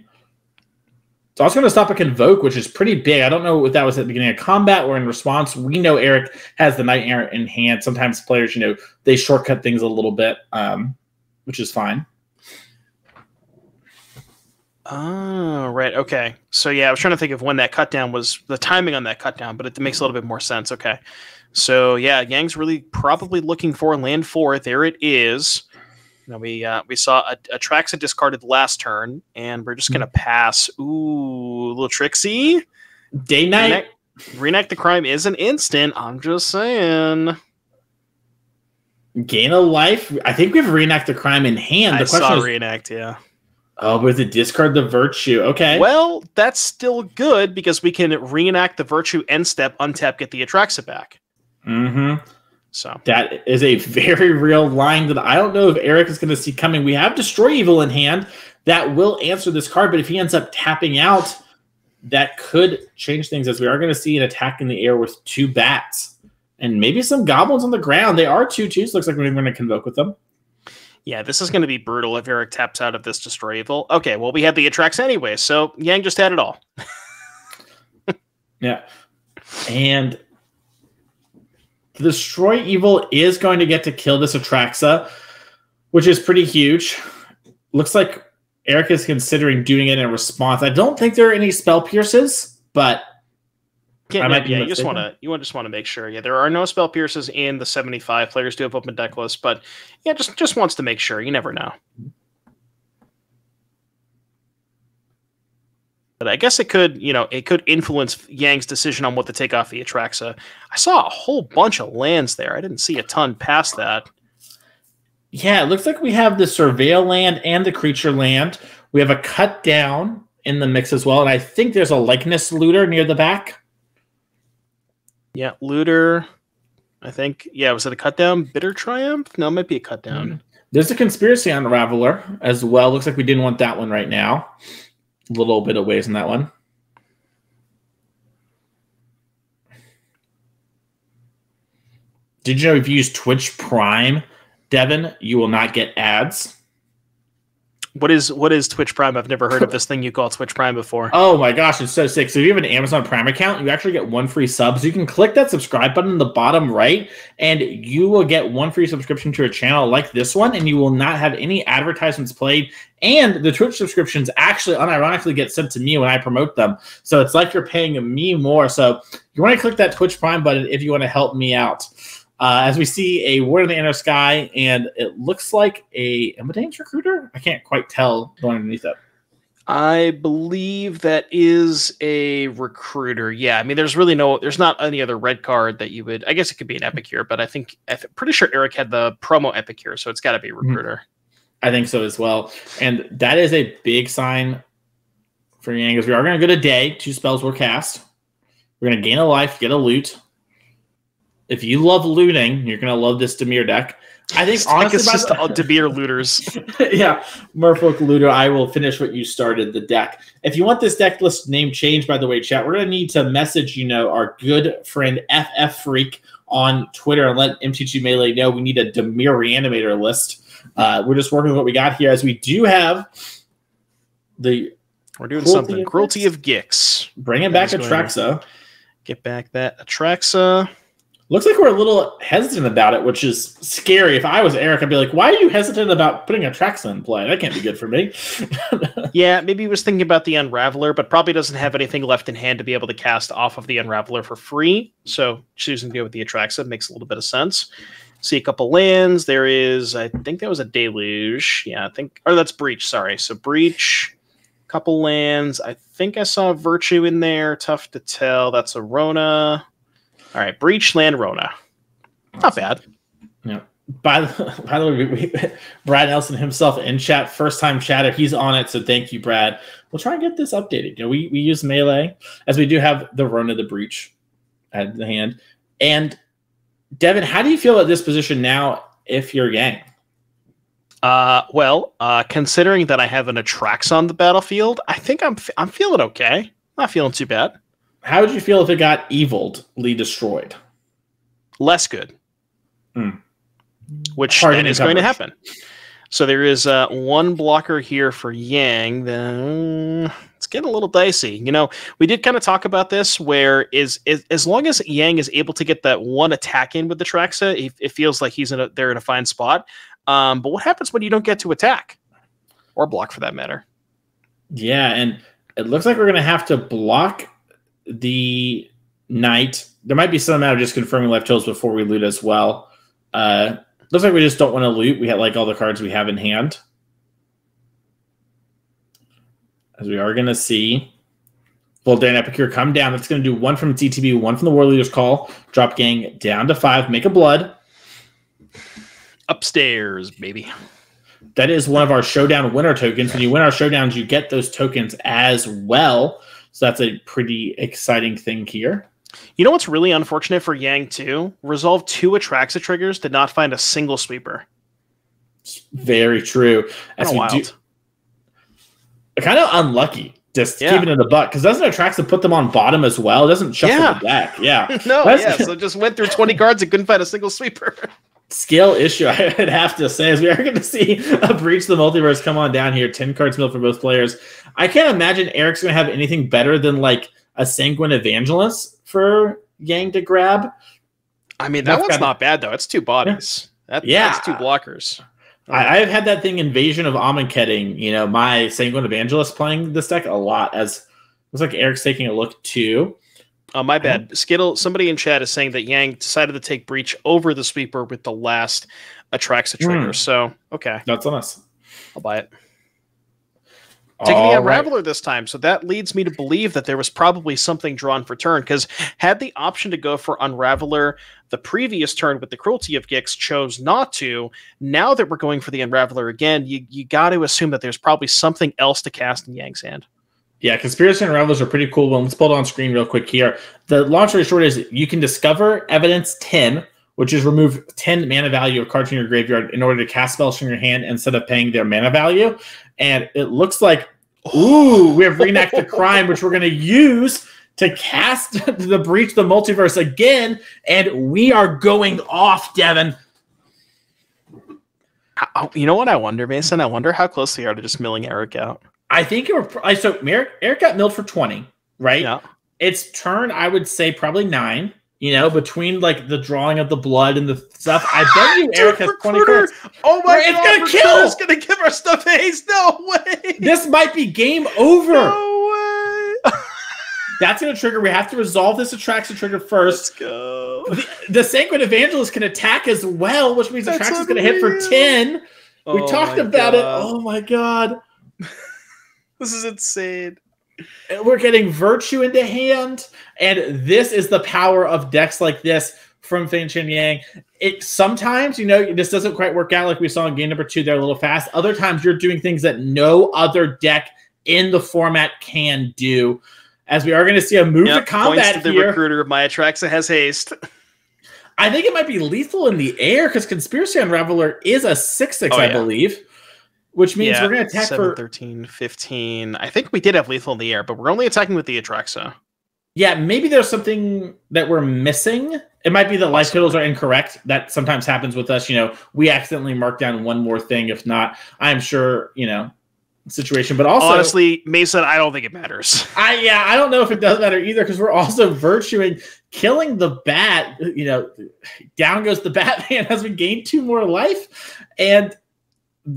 [SPEAKER 1] It's also going to stop a Convoke, which is pretty big. I don't know if that was at the beginning of combat or in response. We know Eric has the Knight-Errant in hand. Sometimes players, they shortcut things a little bit, which is fine.
[SPEAKER 2] Oh, right. Okay. So, yeah, I was trying to think of when that cut down was, the timing on that cut down, but it makes a little bit more sense. Okay. So, yeah, Yang's really probably looking for land 4. There it is. We saw a Atraxa discarded last turn, and we're just going to pass. Ooh, a little tricksy.
[SPEAKER 1] Day Night.
[SPEAKER 2] Reenact the Crime is an instant. I'm just saying.
[SPEAKER 1] Gain a life. I think we have Reenact the Crime in hand.
[SPEAKER 2] I saw Reenact, yeah.
[SPEAKER 1] Oh, but the discard the Virtue. Okay.
[SPEAKER 2] Well, that's still good because we can reenact the Virtue end step, untap, get the Atraxa back.
[SPEAKER 1] Mm-hmm.
[SPEAKER 2] So
[SPEAKER 1] that is a very real line that I don't know if Eric is going to see coming. We have Destroy Evil in hand that will answer this card, but if he ends up tapping out, that could change things, as we are going to see an attack in the air with 2 bats and maybe some goblins on the ground. They are 2/2s. Looks like we're going to Convoke with them.
[SPEAKER 2] Yeah, this is going to be brutal if Eric taps out of this Destroy Evil. Okay, well, we have the Atraxa anyway, so Yang just had it all.
[SPEAKER 1] Yeah. And the Destroy Evil is going to get to kill this Atraxa, which is pretty huge. Looks like Eric is considering doing it in response. I don't think there are any Spell Pierces, but
[SPEAKER 2] can't. Yeah, you just want to make sure. Yeah, there are no spell pierces in the 75. Players do have open deck lists, but yeah, just wants to make sure. You never know. But I guess it could, it could influence Yang's decision on what to take off the Atraxa. I saw a whole bunch of lands there. I didn't see a ton past that.
[SPEAKER 1] Yeah, it looks like we have the Surveil land and the Creature land. We have a Cut Down in the mix as well, and I think there's a Likeness Looter near the back.
[SPEAKER 2] Yeah, Looter. I think, was it a Cut Down? Bitter Triumph? No, it might be a Cut Down.
[SPEAKER 1] There's a Conspiracy Unraveler as well. Looks like we didn't want that one right now. A little bit of ways in that one. Did you know if you use Twitch Prime, Devin, you will not get ads?
[SPEAKER 2] What is Twitch Prime? I've never heard of this thing you call Twitch Prime before.
[SPEAKER 1] Oh my gosh, it's so sick. So if you have an Amazon Prime account, you actually get 1 free sub. So you can click that subscribe button in the bottom right, and you will get 1 free subscription to a channel like this one, and you will not have any advertisements played. And the Twitch subscriptions actually unironically get sent to me when I promote them. So it's like you're paying me more. So you want to click that Twitch Prime button if you want to help me out. As we see a Warden in the Inner Sky, and it looks like a Imodane's Recruiter? I can't quite tell going underneath it.
[SPEAKER 2] I believe that is a Recruiter. Yeah, I mean, there's not any other red card that you would, I guess it could be an Epicure, but I'm pretty sure Eric had the promo Epicure, so it's got to be a Recruiter.
[SPEAKER 1] I think so as well. And that is a big sign for Yang, as we are going to go to day. 2 spells were cast. We're going to gain a life, get a loot. If you love looting, you're going to love this Dimir deck. I think honestly,
[SPEAKER 2] it's just all Dimir looters.
[SPEAKER 1] Yeah, Merfolk Looter. I will finish what you started, the deck. If you want this deck list name changed, by the way, chat, we're going to need to message, our good friend FF Freak on Twitter and let MTG Melee know we need a Dimir Reanimator list. We're just working with what we got here, as we do have the...
[SPEAKER 2] We're doing something. Cruelty of Gix.
[SPEAKER 1] Bringing back Atraxa.
[SPEAKER 2] Get back that Atraxa.
[SPEAKER 1] Looks like we're a little hesitant about it, which is scary. If I was Eric, I'd be like, why are you hesitant about putting Atraxa in play? That can't be good for me.
[SPEAKER 2] Yeah, maybe he was thinking about the Unraveler, but probably doesn't have anything left in hand to be able to cast off of the Unraveler for free. So choosing to go with the Atraxa makes a little bit of sense. See a couple lands. There is, I think that was a Deluge. Yeah, that's Breach, sorry. So Breach, couple lands. I think I saw Virtue in there. Tough to tell. That's a Rona. All right, Breach, land, Rona. Not bad.
[SPEAKER 1] Yeah. By the way, Brad Nelson himself in chat, first-time chatter. He's on it, so thank you, Brad. We'll try and get this updated. We use Melee, as we do have the Rona, the Breach at the hand. And, Devin, how do you feel at this position now if you're Yang?
[SPEAKER 2] Considering that I have an Atraxa on the battlefield, I think I'm feeling okay. Not feeling too bad.
[SPEAKER 1] How would you feel if it got evilly destroyed?
[SPEAKER 2] Less good. Which then is going to happen. So there is one blocker here for Yang. It's getting a little dicey. We did kind of talk about this, where as long as Yang is able to get that one attack in with the Traxa, it feels like they're in a fine spot. But what happens when you don't get to attack? Or block, for that matter? Yeah,
[SPEAKER 1] and it looks like we're going to have to block the Knight. There might be some amount of just confirming left totals before we loot as well. Looks like we just don't want to loot. We have all the cards we have in hand. As we are going to see Voldaren Epicure come down. That's going to do 1 from its ETB, 1 from the Warleader's Call. Drop Gang down to 5. Make a blood.
[SPEAKER 2] Upstairs, baby.
[SPEAKER 1] That is one of our Showdown winner tokens. When you win our Showdowns, you get those tokens as well. So that's a pretty exciting thing here.
[SPEAKER 2] You know what's really unfortunate for Yang too? Resolve 2 Atraxa triggers did not find a single sweeper.
[SPEAKER 1] It's very true. That's wild. Kind of unlucky. Just keeping it a buck, because doesn't Atraxa put them on bottom as well? It doesn't shuffle the deck. Yeah.
[SPEAKER 2] So just went through 20 cards and couldn't find a single sweeper.
[SPEAKER 1] Skill issue, I'd have to say, as we are going to see a Breach the Multiverse come on down here. 10 cards milled for both players. I can't imagine Eric's going to have anything better than like a Sanguine Evangelist for Yang to grab.
[SPEAKER 2] I mean, that one's not bad, though. It's 2 bodies. That's 2 blockers.
[SPEAKER 1] I've had that thing, Invasion of Gobakhan, my Sanguine Evangelist playing this deck a lot, as looks like Eric's taking a look too.
[SPEAKER 2] Oh, my bad. Skittle, somebody in chat is saying that Yang decided to take Breach over the Sweeper with the last Atraxa trigger. So, okay.
[SPEAKER 1] That's on us.
[SPEAKER 2] I'll buy it. Taking the Unraveler this time, so that leads me to believe that there was probably something drawn for turn, because had the option to go for Unraveler the previous turn with the Cruelty of Gix, chose not to. Now that we're going for the Unraveler again, you got to assume that there's probably something else to cast in Yang's hand. Yeah,
[SPEAKER 1] Conspiracy Unravelers are pretty cool. Well, let's pull it on screen real quick here. The long story short is you can discover Evidence 10, which is remove 10 mana value of cards in your graveyard in order to cast spells from your hand instead of paying their mana value. And it looks like, ooh, we have Reenact the Crime, which we're going to use to cast the Breach the Multiverse again. And we are going off, Devin.
[SPEAKER 2] You know what I wonder, Mason? I wonder how close they are to just milling Eric out.
[SPEAKER 1] I think so Eric got milled for 20, right?
[SPEAKER 2] Yeah.
[SPEAKER 1] It's turn, I would say, probably 9. You know, between like the drawing of the blood and the stuff, I bet you Eric has 20 cards.
[SPEAKER 2] Oh my god,
[SPEAKER 1] it's gonna kill!
[SPEAKER 2] It's gonna give our stuff haste. No way!
[SPEAKER 1] This might be game over.
[SPEAKER 2] No way!
[SPEAKER 1] That's gonna trigger. We have to resolve this Atraxa trigger first.
[SPEAKER 2] Let's go.
[SPEAKER 1] The Sanguine Evangelist can attack as well, which means Atraxa is gonna hit for 10. We talked about it. Oh my god.
[SPEAKER 2] This is insane.
[SPEAKER 1] We're getting Virtue into hand, and this is the power of decks like this from Fanchen Yang. It sometimes, you know, this doesn't quite work out like we saw in game number 2. They're a little fast. Other times you're doing things that no other deck in the format can do. As we are going to see a move to combat
[SPEAKER 2] the
[SPEAKER 1] here.
[SPEAKER 2] Recruiter of my Atraxa has haste.
[SPEAKER 1] I think it might be lethal in the air because Conspiracy Unraveler is a 6/6, I believe. Which means we're going to attack
[SPEAKER 2] 7,
[SPEAKER 1] for
[SPEAKER 2] 13, 15. I think we did have lethal in the air, but we're only attacking with the Atraxa.
[SPEAKER 1] Yeah, maybe there's something that we're missing. It might be that life totals are incorrect. That sometimes happens with us. You know, we accidentally mark down one more thing. If not, I'm sure, you know, situation. But also,
[SPEAKER 2] honestly, Mason, I don't think it matters.
[SPEAKER 1] I don't know if it does matter either, because we're also virtuing killing the bat. You know, down goes the Batman as we gain 2 more life. And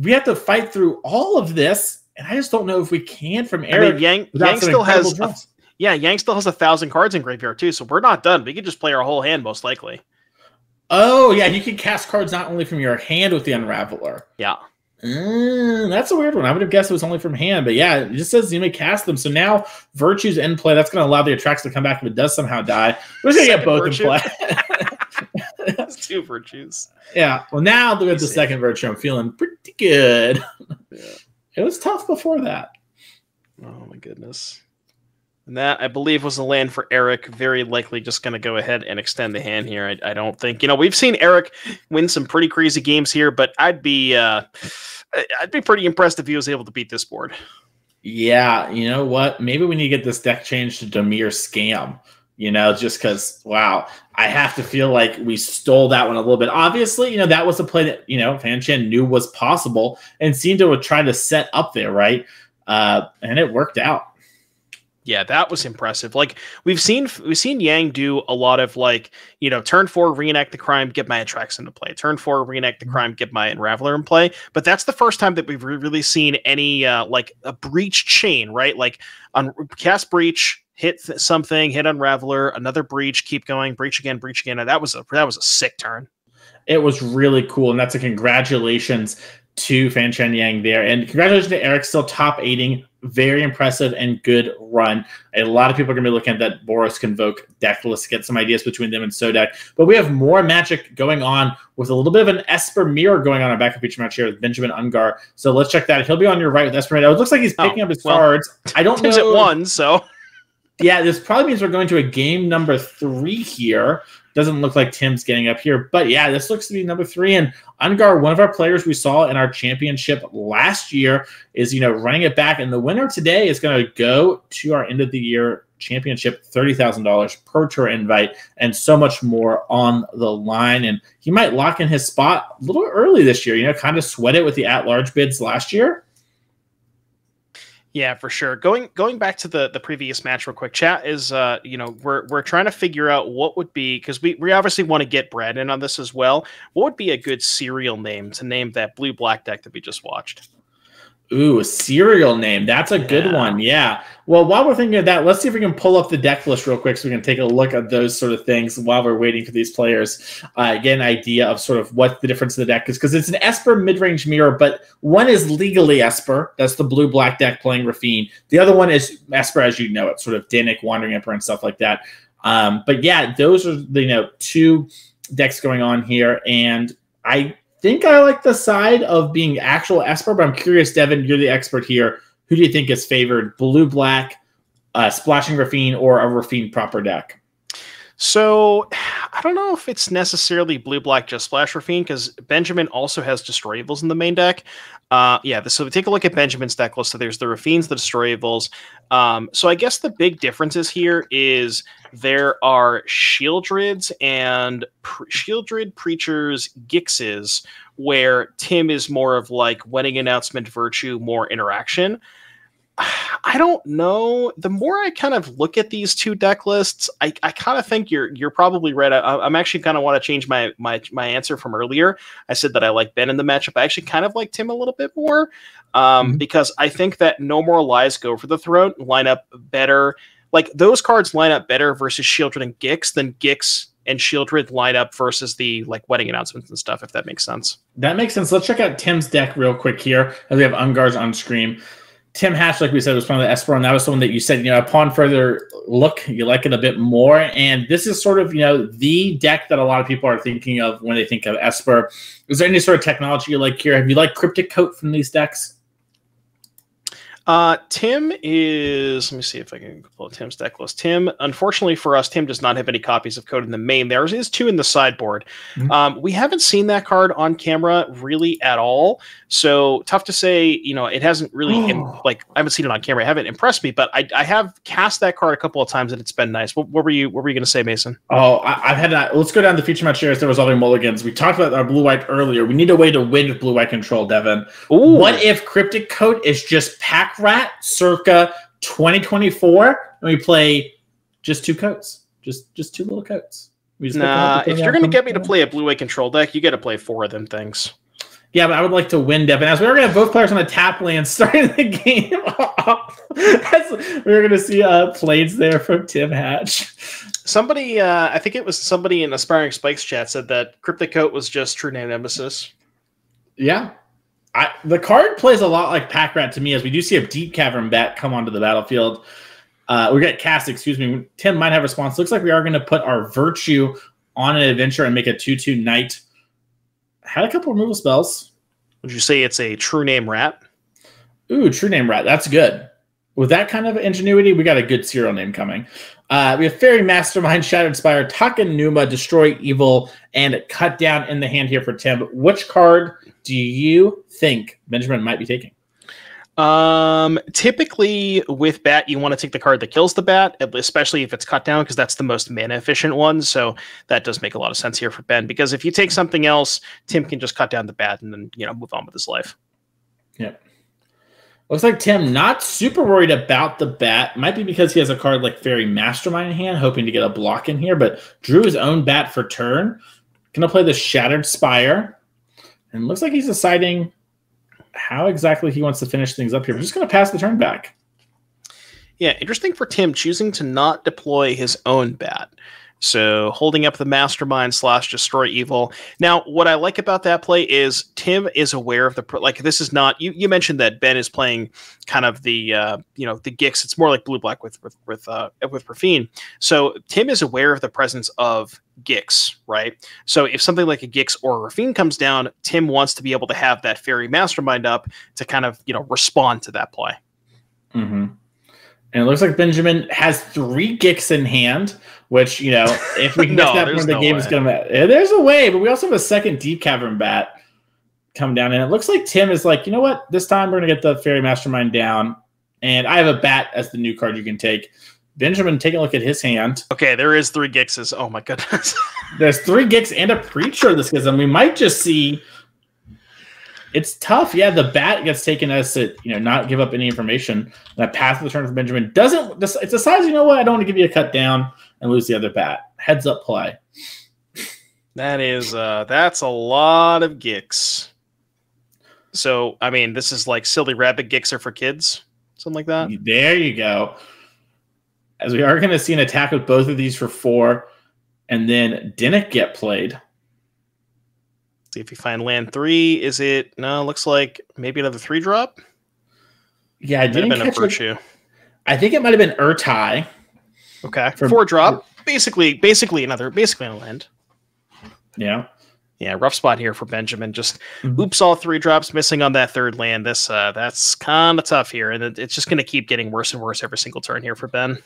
[SPEAKER 1] we have to fight through all of this, and I just don't know if we can from Eric.
[SPEAKER 2] I mean, Yang still has Yang still has 1,000 cards in graveyard too, so we're not done. We can just play our whole hand most likely.
[SPEAKER 1] Oh yeah, you can cast cards not only from your hand with the Unraveler.
[SPEAKER 2] Yeah,
[SPEAKER 1] that's a weird one. I would have guessed it was only from hand, but yeah, it just says you may cast them. So now Virtue's in play. That's going to allow the Atraxa to come back if it does somehow die. We're just going to get both
[SPEAKER 2] Virtue.
[SPEAKER 1] in play.
[SPEAKER 2] That's 2 virtues.
[SPEAKER 1] Yeah. Well, now with the second Virtue, I'm feeling pretty good. Yeah. It was tough before that.
[SPEAKER 2] Oh my goodness. And that, I believe, was the land for Eric. Very likely just going to go ahead and extend the hand here. I don't think, you know, we've seen Eric win some pretty crazy games here, but I'd be pretty impressed if he was able to beat this board.
[SPEAKER 1] Yeah. You know what? Maybe we need to get this deck changed to Dimir Scam. You know, just because, wow, I have to feel like we stole that one a little bit. Obviously, you know, that was a play that, you know, Fanchen knew was possible and seemed to have tried to set up there, right? And it worked out.
[SPEAKER 2] Yeah, that was impressive. Like we've seen Yang do a lot of, like, you know, turn 4, reenact the crime, get my Atraxa into play. Turn 4, reenact the crime, get my Unraveler in play. But that's the first time that we've really seen any like a breach chain, right? Like cast breach, hit something, hit Unraveler, another breach, keep going, breach again, breach again. And that was a sick turn. It was really cool, and that's a congratulations to Fanchen Yang there, and congratulations to Eric, still top 8ing. Very impressive and good run. A lot of people are going to be looking at that Boros Convoke deck list to get some ideas between them and Sodak. But we have more Magic going on with a little bit of an Esper Mirror going on our backup feature match here with Benjamin Ungar. So let's check that. He'll be on your right with Esper Mirror. It looks like he's picking up his cards. I don't know.
[SPEAKER 3] It won, so.
[SPEAKER 1] Yeah, this probably means we're going to a game number 3 here. Doesn't look like Tim's getting up here. But yeah, this looks to be number 3. And Ungar, one of our players we saw in our championship last year, is, you know, running it back. And the winner today is going to go to our end of the year championship, $30,000 per tour invite, and so much more on the line. And he might lock in his spot a little early this year, you know, kind of sweat it with the at-large bids last year.
[SPEAKER 2] Yeah, for sure. Going back to the previous match real quick, chat is, you know, we're trying to figure out what would be, because we obviously want to get Brad in on this as well. What would be a good serial name to name that blue-black deck that we just watched?
[SPEAKER 1] Ooh, a serial name. That's a good one. Yeah. Well, while we're thinking of that, let's see if we can pull up the deck list real quick so we can take a look at those sort of things while we're waiting for these players. Get an idea of sort of what the difference of the deck is, because it's an Esper mid-range mirror, but one is legally Esper. That's the blue-black deck playing Rafine. The other one is Esper as you know it, sort of Danik, Wandering Emperor, and stuff like that. But yeah, those are the two decks going on here, and I think I like the side of being actual Esper, but I'm curious, Devin, you're the expert here. Who do you think is favored, blue-black, Splashing Rafine, or a Rafine proper deck?
[SPEAKER 2] So I don't know if it's necessarily blue-black just Splash Rafine, because Benjamin also has Destroy Evils in the main deck. So we take a look at Benjamin's deck list. So there's the Rafines, the Destroy Evils. So I guess the big differences here is there are Shieldrids and Shieldrid, Preachers, Gixes, where Tim is more of like Wedding Announcement, Virtue, more interaction. I don't know. The more I kind of look at these two deck lists, I kind of think you're probably right. I'm actually kind of want to change my answer from earlier. I said that I like Ben in the matchup. I actually kind of like Tim a little bit more because I think that No More Lies, Go for the Throne line up better. Like those cards line up better versus Shieldred and Gix than Gix and Shieldred line up versus the Wedding Announcements and stuff, if that makes sense.
[SPEAKER 1] That makes sense. Let's check out Tim's deck real quick here as we have Ungars on screen. Tim Hatch, like we said, was one of the Esper, and that was someone that you said, upon further look, you like it a bit more. And this is sort of, the deck that a lot of people are thinking of when they think of Esper. Is there any sort of technology you like here? Have you liked Cryptic Coat from these decks?
[SPEAKER 2] Tim is, let me see if I can pull Tim's deck list. Tim, unfortunately for us, Tim does not have any copies of Code in the main. There is 2 in the sideboard. We haven't seen that card on camera really at all. So tough to say, it hasn't really, I haven't seen it on camera. It haven't impressed me, but I have cast that card a couple of times and it's been nice. What were you going to say, Mason?
[SPEAKER 1] Oh, I've had that. Let's go down the feature match here as there was other mulligans. We talked about our blue-white earlier. We need a way to win with blue-white control, Devin. Ooh. What if Cryptic Coat is just Pack Rat circa 2024 and we play just 2 coats, just 2 little coats? If
[SPEAKER 2] you're going to get me to play a blue-white control deck, you got to play 4 of them things.
[SPEAKER 1] Yeah, but I would like to win, Devin. As we were going to have both players on a tap land starting the game off. We were going to see plays there from Tim Hatch.
[SPEAKER 2] Somebody, I think it was somebody in Aspiring Spikes chat said that Cryptic Coat was just True Name Nemesis.
[SPEAKER 1] Yeah. The card plays a lot like Pack Rat to me, as we do see a Deep Cavern Bat come onto the battlefield. We got cast, excuse me. Tim might have a response. Looks like we are going to put our Virtue on an adventure and make a 2/2 Knight. Had a couple removal spells.
[SPEAKER 2] Would you say it's a True Name Rat?
[SPEAKER 1] Ooh, True Name Rat. That's good. With that kind of ingenuity, we got a good serial name coming. We have Fairy Mastermind, Shattered Spire, Takenuma, Destroy Evil, and Cut Down in the hand here for Tim. Which card do you think Benjamin might be taking?
[SPEAKER 2] Typically with Bat, you want to take the card that kills the Bat, especially if it's cut down, because that's the most mana efficient one. So that does make a lot of sense here for Ben, because if you take something else, Tim can just cut down the Bat and then, move on with his life.
[SPEAKER 1] Yep. Looks like Tim not super worried about the Bat. Might be because he has a card like Fairy Mastermind in hand, hoping to get a block in here, but drew his own Bat for turn. Gonna play the Shattered Spire. And looks like he's deciding how exactly he wants to finish things up here. We're just going to pass the turn back.
[SPEAKER 2] Yeah, interesting for Tim choosing to not deploy his own Bat. So holding up the Mastermind / Destroy Evil. Now, what I like about that play is Tim is aware of this is not, you mentioned that Ben is playing kind of the, the Gix. It's more like blue-black with Rafine. So Tim is aware of the presence of Gix, right? So if something like a Gix or a Rafine comes down, Tim wants to be able to have that Fairy Mastermind up to kind of, respond to that play.
[SPEAKER 1] Mm-hmm. And it looks like Benjamin has 3 Gix in hand, which, if we can get that point, the game is going to... There's a way, but we also have a second Deep Cavern Bat come down. And it looks like Tim is like, you know what? This time we're going to get the Fairy Mastermind down. And I have a Bat as the new card you can take. Benjamin, take a look at his hand.
[SPEAKER 2] Okay, there is 3 Gixes. Oh, my goodness.
[SPEAKER 1] There's 3 Gix and a Preacher this schism. We might just see... It's tough. Yeah, the Bat gets taken as to, not give up any information. That path of the turn for Benjamin doesn't... It decides, you know what? I don't want to give you a cut down and lose the other Bat. Heads up play.
[SPEAKER 2] That is... that's a lot of Gix. So, I mean, this is like silly rabbit Gixer for kids, something like that.
[SPEAKER 1] There you go. As we are going to see an attack with both of these for 4, and then Dinnick get played.
[SPEAKER 2] See if you find land 3. Is it? No, looks like maybe another 3-drop.
[SPEAKER 1] Yeah, I didn't catch
[SPEAKER 2] Virtue.
[SPEAKER 1] I think it might have been Urtai.
[SPEAKER 2] Okay, 4-drop. Basically another land.
[SPEAKER 1] Yeah.
[SPEAKER 2] Yeah, rough spot here for Benjamin. Just oops, all 3-drops missing on that 3rd land. That's kind of tough here, and it's just going to keep getting worse and worse every single turn here for Ben.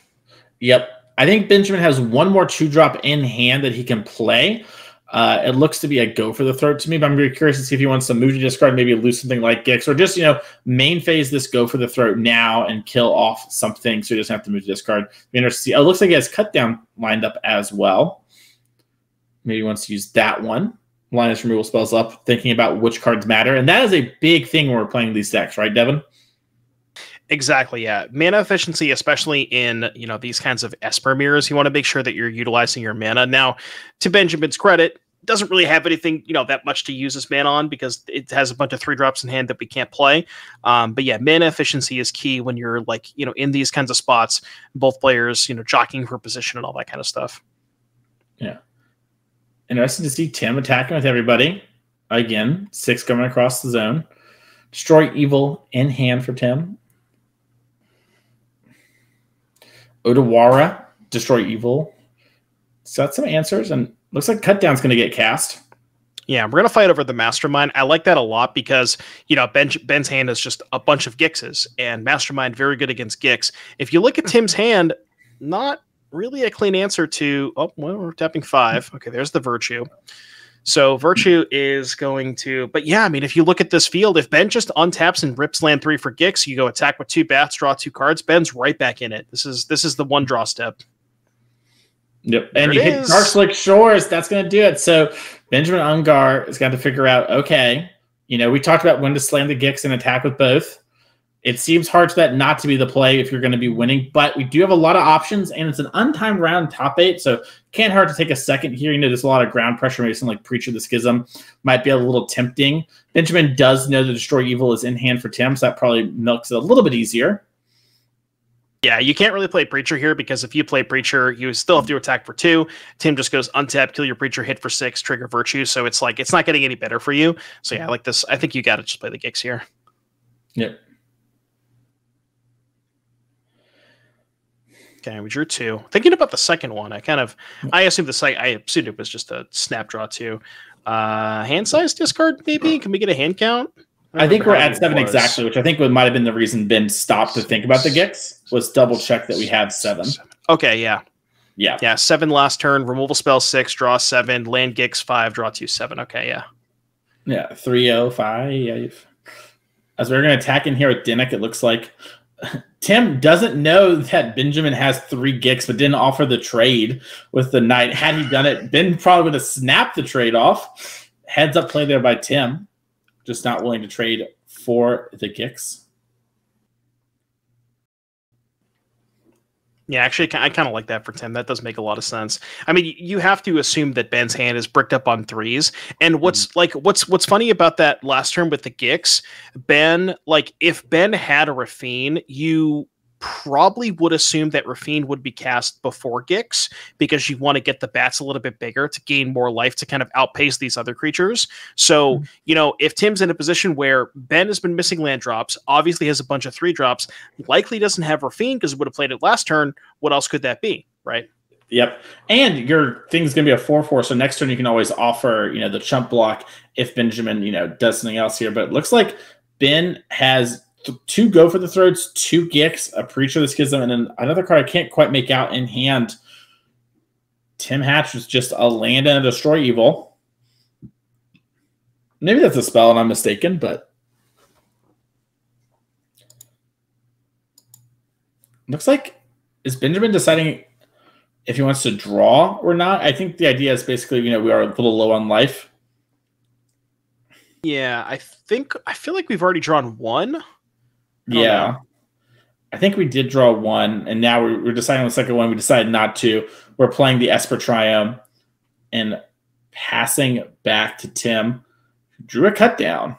[SPEAKER 1] Yep. I think Benjamin has one more 2-drop in hand that he can play. It looks to be a go for the throat to me, but I'm very curious to see if he wants to move to discard, maybe lose something like Gix, or just, main phase this go for the throat now and kill off something so he doesn't have to move to discard. Be interested to see. It looks like he has cut down lined up as well. Maybe he wants to use that one. Line his removal spells up, thinking about which cards matter. And that is a big thing when we're playing these decks, right, Devin?
[SPEAKER 2] Exactly, yeah. Mana efficiency, especially in these kinds of Esper mirrors, you want to make sure that you're utilizing your mana. Now, to Benjamin's credit, doesn't really have anything that much to use this mana on because it has a bunch of 3-drops in hand that we can't play. But yeah, mana efficiency is key when you're in these kinds of spots. Both players jockeying for position and all that kind of stuff.
[SPEAKER 1] Yeah, interesting to see Tim attacking with everybody again. 6 coming across the zone. Destroy evil in hand for Tim. Odawara, destroy evil. So that's some answers, and looks like Cutdown's going to get cast.
[SPEAKER 2] Yeah, we're going to fight over the Mastermind. I like that a lot because, Ben's hand is just a bunch of Gixes, and Mastermind very good against Gix. If you look at Tim's hand, not really a clean answer to... Oh, well, we're tapping 5. Okay, there's the Virtue. So Virtue is going to... But yeah, I mean, if you look at this field, if Ben just untaps and rips land 3 for Gix, you go attack with 2 bats, draw 2 cards, Ben's right back in it. This is the one draw step.
[SPEAKER 1] Yep, and you hit Darkslick Shores. That's going to do it. So Benjamin Ungar has got to figure out, okay, we talked about when to slam the Gix and attack with both. It seems hard for that not to be the play if you're going to be winning, but we do have a lot of options, and it's an untimed round top 8, so can't hurt to take a second here. There's a lot of ground pressure. Maybe something like Preacher of the Schism might be a little tempting. Benjamin does know the Destroy Evil is in hand for Tim, so that probably milks it a little bit easier.
[SPEAKER 2] Yeah, you can't really play Preacher here because if you play Preacher, you still have to attack for 2. Tim just goes untap, kill your Preacher, hit for 6, trigger Virtue. So it's not getting any better for you. So yeah, I like this. I think you got to just play the Gix here.
[SPEAKER 1] Yep.
[SPEAKER 2] Okay, we drew 2. Thinking about the second one, I assumed it was just a snap draw too. Hand size discard, maybe? Can we get a hand count?
[SPEAKER 1] I think we're at 7 exactly, which I think might have been the reason Ben stopped to think about the Gix, was double check that we have 7.
[SPEAKER 2] Okay, yeah.
[SPEAKER 1] Yeah.
[SPEAKER 2] 7 last turn, removal spell 6, draw 7, land Gix 5, draw 2, 7. Okay, yeah.
[SPEAKER 1] Yeah, 3-0-5. As we're going to attack in here with Dinnick, it looks like Tim doesn't know that Benjamin has 3 Gix, but didn't offer the trade with the Knight. Had he done it, Ben probably would have snapped the trade off. Heads up play there by Tim. Just not willing to trade for the Gix.
[SPEAKER 2] Yeah, actually, I kind of like that for Tim. That does make a lot of sense. I mean, you have to assume that Ben's hand is bricked up on 3s. And what's funny about that last turn with the Gix, Ben, if Ben had a Rafine, you probably would assume that Rafine would be cast before Gix because you want to get the bats a little bit bigger to gain more life to kind of outpace these other creatures. So, if Tim's in a position where Ben has been missing land drops, obviously has a bunch of 3-drops, likely doesn't have Rafine because it would have played it last turn, what else could that be, right?
[SPEAKER 1] Yep. And your thing's going to be a 4/4, so next turn you can always offer, the chump block if Benjamin, does something else here. But it looks like Ben has 2 go for the throats, 2 Gix, a Preacher of the Schism, and then another card I can't quite make out in hand. Tim Hatch was just a land and a Destroy Evil. Maybe that's a spell and I'm mistaken, but looks like, is Benjamin deciding if he wants to draw or not? I think the idea is basically, we are a little low on life.
[SPEAKER 2] Yeah, I feel like we've already drawn 1.
[SPEAKER 1] Yeah, I think we did draw 1, and now we're deciding on the second one. We decided not to. We're playing the Esper Triumph and passing back to Tim, who drew a cut down.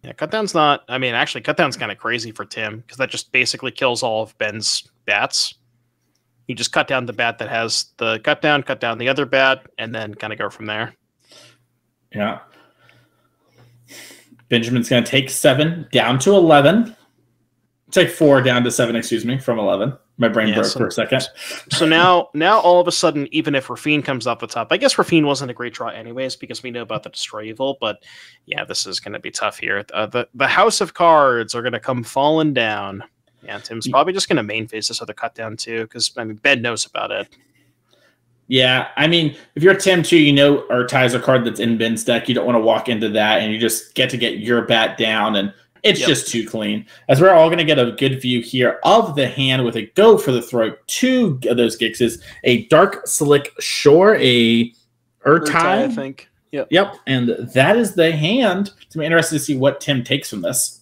[SPEAKER 2] Yeah, Cutdown's not... I mean, actually, Cutdown's kind of crazy for Tim, because that just basically kills all of Ben's bats. You just cut down the bat that has the Cutdown, cut down the other bat, and then kind of go from there.
[SPEAKER 1] Yeah. Benjamin's going to take 7 down to 11. Take 4 down to 7, excuse me, from 11. My brain broke for a second.
[SPEAKER 2] So now all of a sudden, even if Rafine comes off the top, I guess Rafine wasn't a great draw anyways, because we know about the Destroy Evil, but yeah, this is going to be tough here. The House of Cards are going to come falling down. Yeah, Tim's probably just going to main phase this other cut down too, because I mean, Ben knows about it.
[SPEAKER 1] Yeah, I mean, if you're Tim too, you know Urtai's a card that's in Ben's deck. You don't want to walk into that, and you just get your bat down, and it's just too clean. As we're all going to get a good view here of the hand with a go for the throat. 2 of those Gixes, a Dark Slick Shore, a Urtai,
[SPEAKER 2] I think.
[SPEAKER 1] Yep, and that is the hand. So I'm interested to see what Tim takes from this.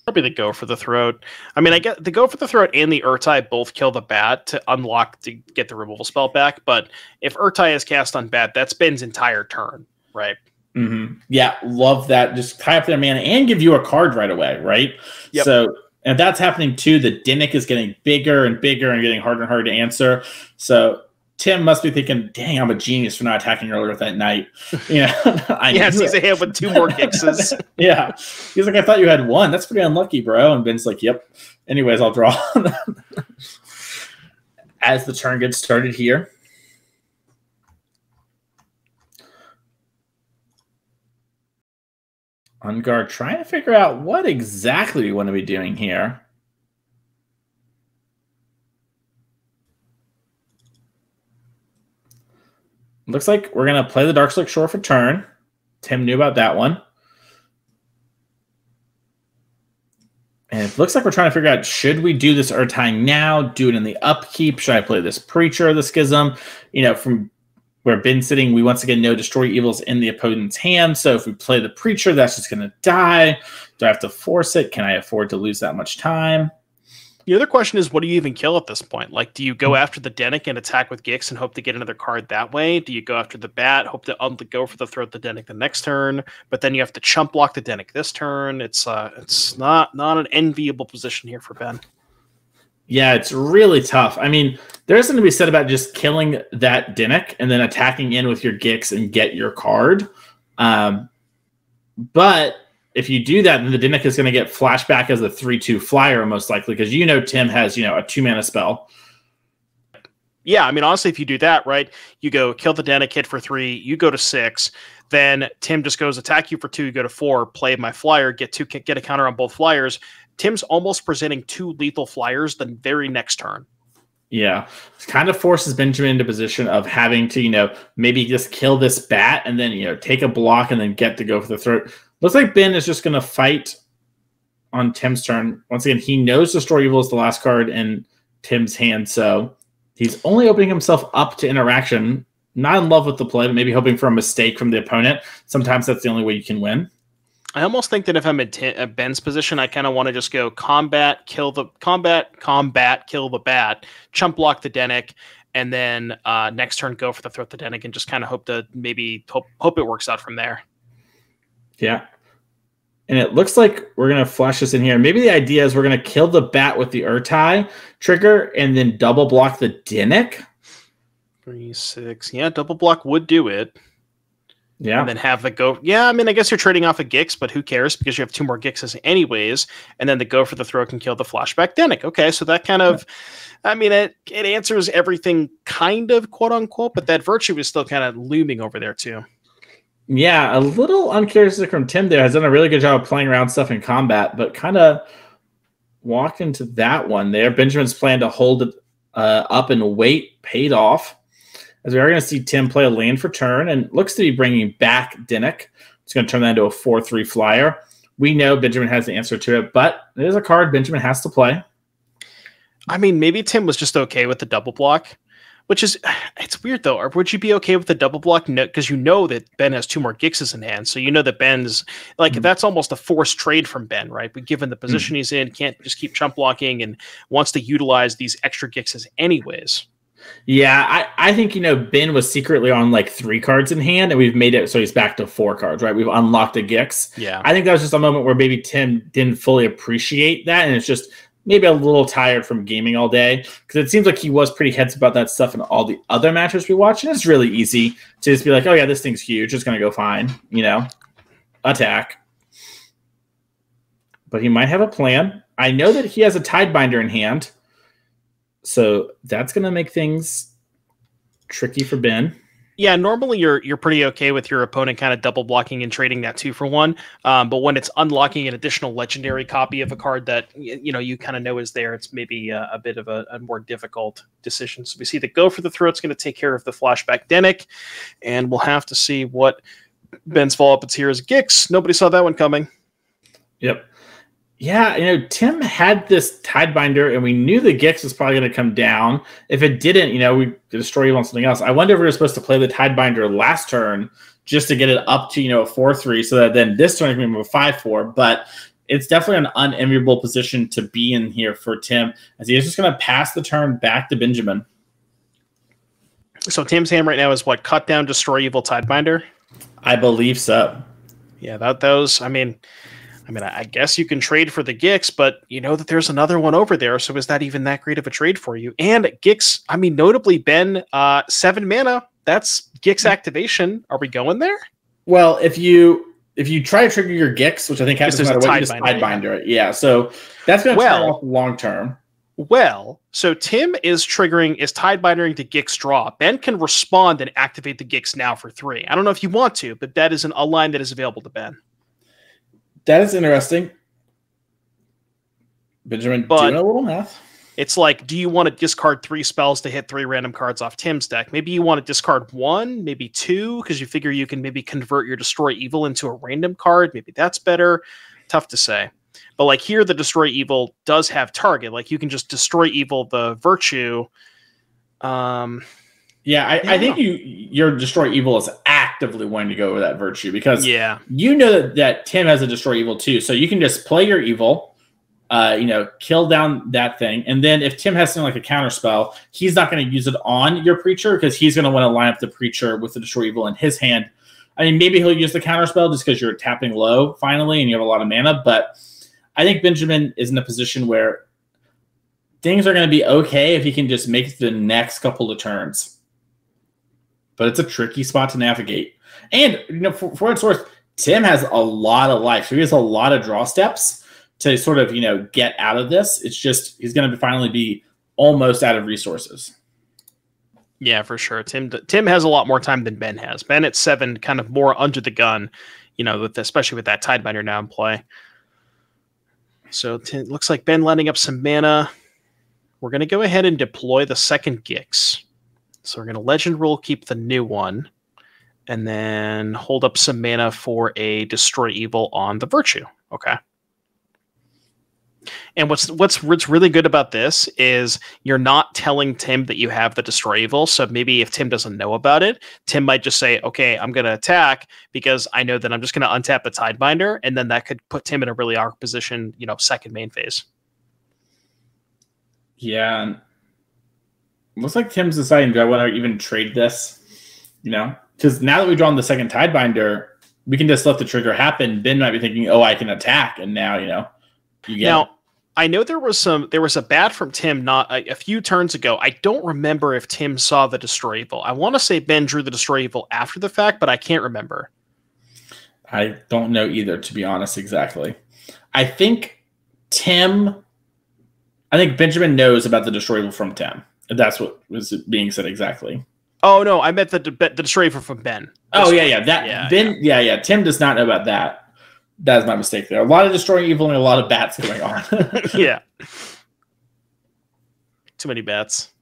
[SPEAKER 2] Probably the go for the throat. I mean, I get the go for the throat and the Urtai both kill the bat to unlock to get the removal spell back. But if Urtai is cast on bat, that's Ben's entire turn, right?
[SPEAKER 1] Mm-hmm. Yeah, love that. Just tie up their mana and give you a card right away, right?
[SPEAKER 2] Yep.
[SPEAKER 1] So, and that's happening too. The Dinnick is getting bigger and bigger and getting harder and harder to answer. So Tim must be thinking, dang, I'm a genius for not attacking earlier with that Knight. Yeah,
[SPEAKER 2] he's a hand with 2 more Gixes.
[SPEAKER 1] Yeah. He's like, I thought you had 1. That's pretty unlucky, bro. And Ben's like, yep. Anyways, I'll draw. As the turn gets started here. On guard, trying to figure out what exactly we want to be doing here. Looks like we're going to play the Dark Slick Shore for turn. Tim knew about that one. And it looks like we're trying to figure out, should we do this Urtai now? Do it in the upkeep? Should I play this Preacher or the Schism? You know, from where Ben's sitting, we once again know Destroy Evils in the opponent's hand. So if we play the Preacher, that's just going to die. Do I have to force it? Can I afford to lose that much time?
[SPEAKER 2] The other question is, what do you even kill at this point? Like, do you go after the Dinnick and attack with Gix and hope to get another card that way? Do you go after the Bat, hope to go for the throat the Dinnick the next turn, but then you have to chump block the Dinnick this turn? It's not an enviable position here for Ben.
[SPEAKER 1] Yeah, it's really tough. I mean, there's something to be said about just killing that Dinnick and then attacking in with your Gix and get your card. But if you do that, then the Dinnick is going to get flashback as a 3/2 flyer, most likely, because Tim has, a 2-mana spell.
[SPEAKER 2] Yeah, I mean, honestly, if you do that, right, you go kill the Dinnick, hit for 3, you go to 6, then Tim just goes attack you for 2, you go to 4, play my flyer, get a counter on both flyers. Tim's almost presenting 2 lethal flyers the very next turn. Yeah.
[SPEAKER 1] It kind of forces Benjamin into position of having to, maybe just kill this bat and then, take a block and then get to go for the throat. Looks like Ben is just going to fight on Tim's turn. Once again, he knows Destroy Evil is the last card in Tim's hand, so he's only opening himself up to interaction. Not in love with the play, but maybe hoping for a mistake from the opponent. Sometimes that's the only way you can win.
[SPEAKER 2] I almost think that if I'm at Ben's position, I kind of want to just go combat, kill the bat, chump block the Dinnick, and then next turn go for the throat the Dinnick and just kind of hope it works out from there.
[SPEAKER 1] Yeah. And it looks like we're going to flash this in here. Maybe the idea is we're going to kill the bat with the Urtai trigger and then double block the Dinnick.
[SPEAKER 2] 3, 6. Yeah, double block would do it.
[SPEAKER 1] Yeah.
[SPEAKER 2] And then have the go. Yeah, I mean, I guess you're trading off a Gix, but who cares? Because you have 2 more Gixes anyways. And then the go for the throat can kill the flashback Dinnick. Okay, so that kind of, I mean, it answers everything kind of, quote unquote, but that virtue is still kind of looming over there too.
[SPEAKER 1] Yeah, a little uncharacteristic from Tim there. Has done a really good job of playing around stuff in combat, but kind of walked into that one there. Benjamin's plan to hold it up and wait paid off. As we are going to see Tim play a land for turn and looks to be bringing back Dinnick. It's going to turn that into a 4/3 flyer. We know Benjamin has the answer to it, but it is a card Benjamin has to play.
[SPEAKER 2] I mean, maybe Tim was just okay with the double block, which is, it's weird though. Or would you be okay with the double block? No, because you know that Ben has 2 more Gixes in hand. So you know that Ben's, that's almost a forced trade from Ben, right? But given the position he's in, can't just keep chump blocking and wants to utilize these extra Gixes anyways.
[SPEAKER 1] Yeah, I think, Ben was secretly on like 3 cards in hand, and we've made it so he's back to 4 cards, right? We've unlocked a Gix.
[SPEAKER 2] Yeah.
[SPEAKER 1] I think that was just a moment where maybe Tim didn't fully appreciate that, and it's just maybe a little tired from gaming all day, because it seems like he was pretty heads about that stuff in all the other matches we watched, and it's really easy to just be like, oh yeah, this thing's huge, it's going to go fine, attack. But he might have a plan. I know that he has a Tidebinder in hand, so that's going to make things tricky for Ben.
[SPEAKER 2] Yeah, normally you're pretty okay with your opponent kind of double blocking and trading that 2-for-1. But when it's unlocking an additional legendary copy of a card that you kind of know is there, it's maybe a bit of a more difficult decision. So we see the go for the throat's going to take care of the flashback Denick, and we'll have to see what Ben's follow-up is here is Gix. Nobody saw that one coming.
[SPEAKER 1] Yep. Yeah, Tim had this Tidebinder, and we knew the Gix was probably going to come down. If it didn't, we destroy you on something else. I wonder if we were supposed to play the Tidebinder last turn just to get it up to, a 4-3, so that then this turn we can move a 5-4. But it's definitely an unenviable position to be in here for Tim, as he is just going to pass the turn back to Benjamin.
[SPEAKER 2] So Tim's hand right now is what? Cut down, destroy evil, Tidebinder?
[SPEAKER 1] I believe so.
[SPEAKER 2] Yeah, I guess you can trade for the Gix, but you know that there's another one over there, so is that even that great of a trade for you? And Gix, notably, Ben, 7 mana, that's Gix activation. Are we going there?
[SPEAKER 1] Well, if you try to trigger your Gix, which I think happens no matter what, you just Tidebinder it. Yeah, so that's going to turn off long term.
[SPEAKER 2] Well, so Tim is Tidebindering to Gix draw. Ben can respond and activate the Gix now for 3. I don't know if you want to, but that is a line that is available to Ben.
[SPEAKER 1] That is interesting. Benjamin, doing a little math.
[SPEAKER 2] It's like, do you want to discard 3 spells to hit 3 random cards off Tim's deck? Maybe you want to discard 1, maybe 2, because you figure you can maybe convert your Destroy Evil into a random card. Maybe that's better. Tough to say. But like here, the Destroy Evil does have target. Like you can just Destroy Evil the Virtue.
[SPEAKER 1] Yeah, I think your Destroy Evil is actively wanting to go over that Virtue, because you know that Tim has a Destroy Evil too. So you can just play your Evil, kill down that thing. And then if Tim has something like a counter spell, he's not going to use it on your Preacher, because he's going to want to line up the Preacher with the Destroy Evil in his hand. Maybe he'll use the counter spell just because you're tapping low finally and you have a lot of mana. But I think Benjamin is in a position where things are going to be okay if he can just make it to the next couple of turns. But it's a tricky spot to navigate. And, for what it's worth, Tim has a lot of life. So he has a lot of draw steps to sort of, get out of this. It's just he's going to finally be almost out of resources.
[SPEAKER 2] Yeah, for sure. Tim has a lot more time than Ben has. Ben at 7, kind of more under the gun, especially with that Tidebinder now in play. So it looks like Ben letting up some mana. We're going to go ahead and deploy the second Gix. So we're going to Legend Rule, keep the new one, and then hold up some mana for a Destroy Evil on the Virtue. Okay. And what's really good about this is you're not telling Tim that you have the Destroy Evil. So maybe if Tim doesn't know about it, Tim might just say, okay, I'm going to attack because I know that I'm just going to untap the Tidebinder, and then that could put Tim in a really awkward position, second main phase.
[SPEAKER 1] Yeah. Looks like Tim's deciding, do I want to even trade this? Because now that we've drawn the second Tidebinder, we can just let the trigger happen. Ben might be thinking, oh, I can attack. And now, you get it.
[SPEAKER 2] I know there was a bat from Tim not a few turns ago. I don't remember if Tim saw the Destroy Evil. I want to say Ben drew the Destroy Evil after the fact, but I can't remember.
[SPEAKER 1] I don't know either, to be honest, exactly. I think Benjamin knows about the Destroy Evil from Tim. That's what was being said exactly.
[SPEAKER 2] Oh no, I meant the Destroy Evil from Ben.
[SPEAKER 1] Tim does not know about that. That's my mistake there. A lot of Destroy Evil and a lot of bats going on.
[SPEAKER 2] Yeah. Too many bats.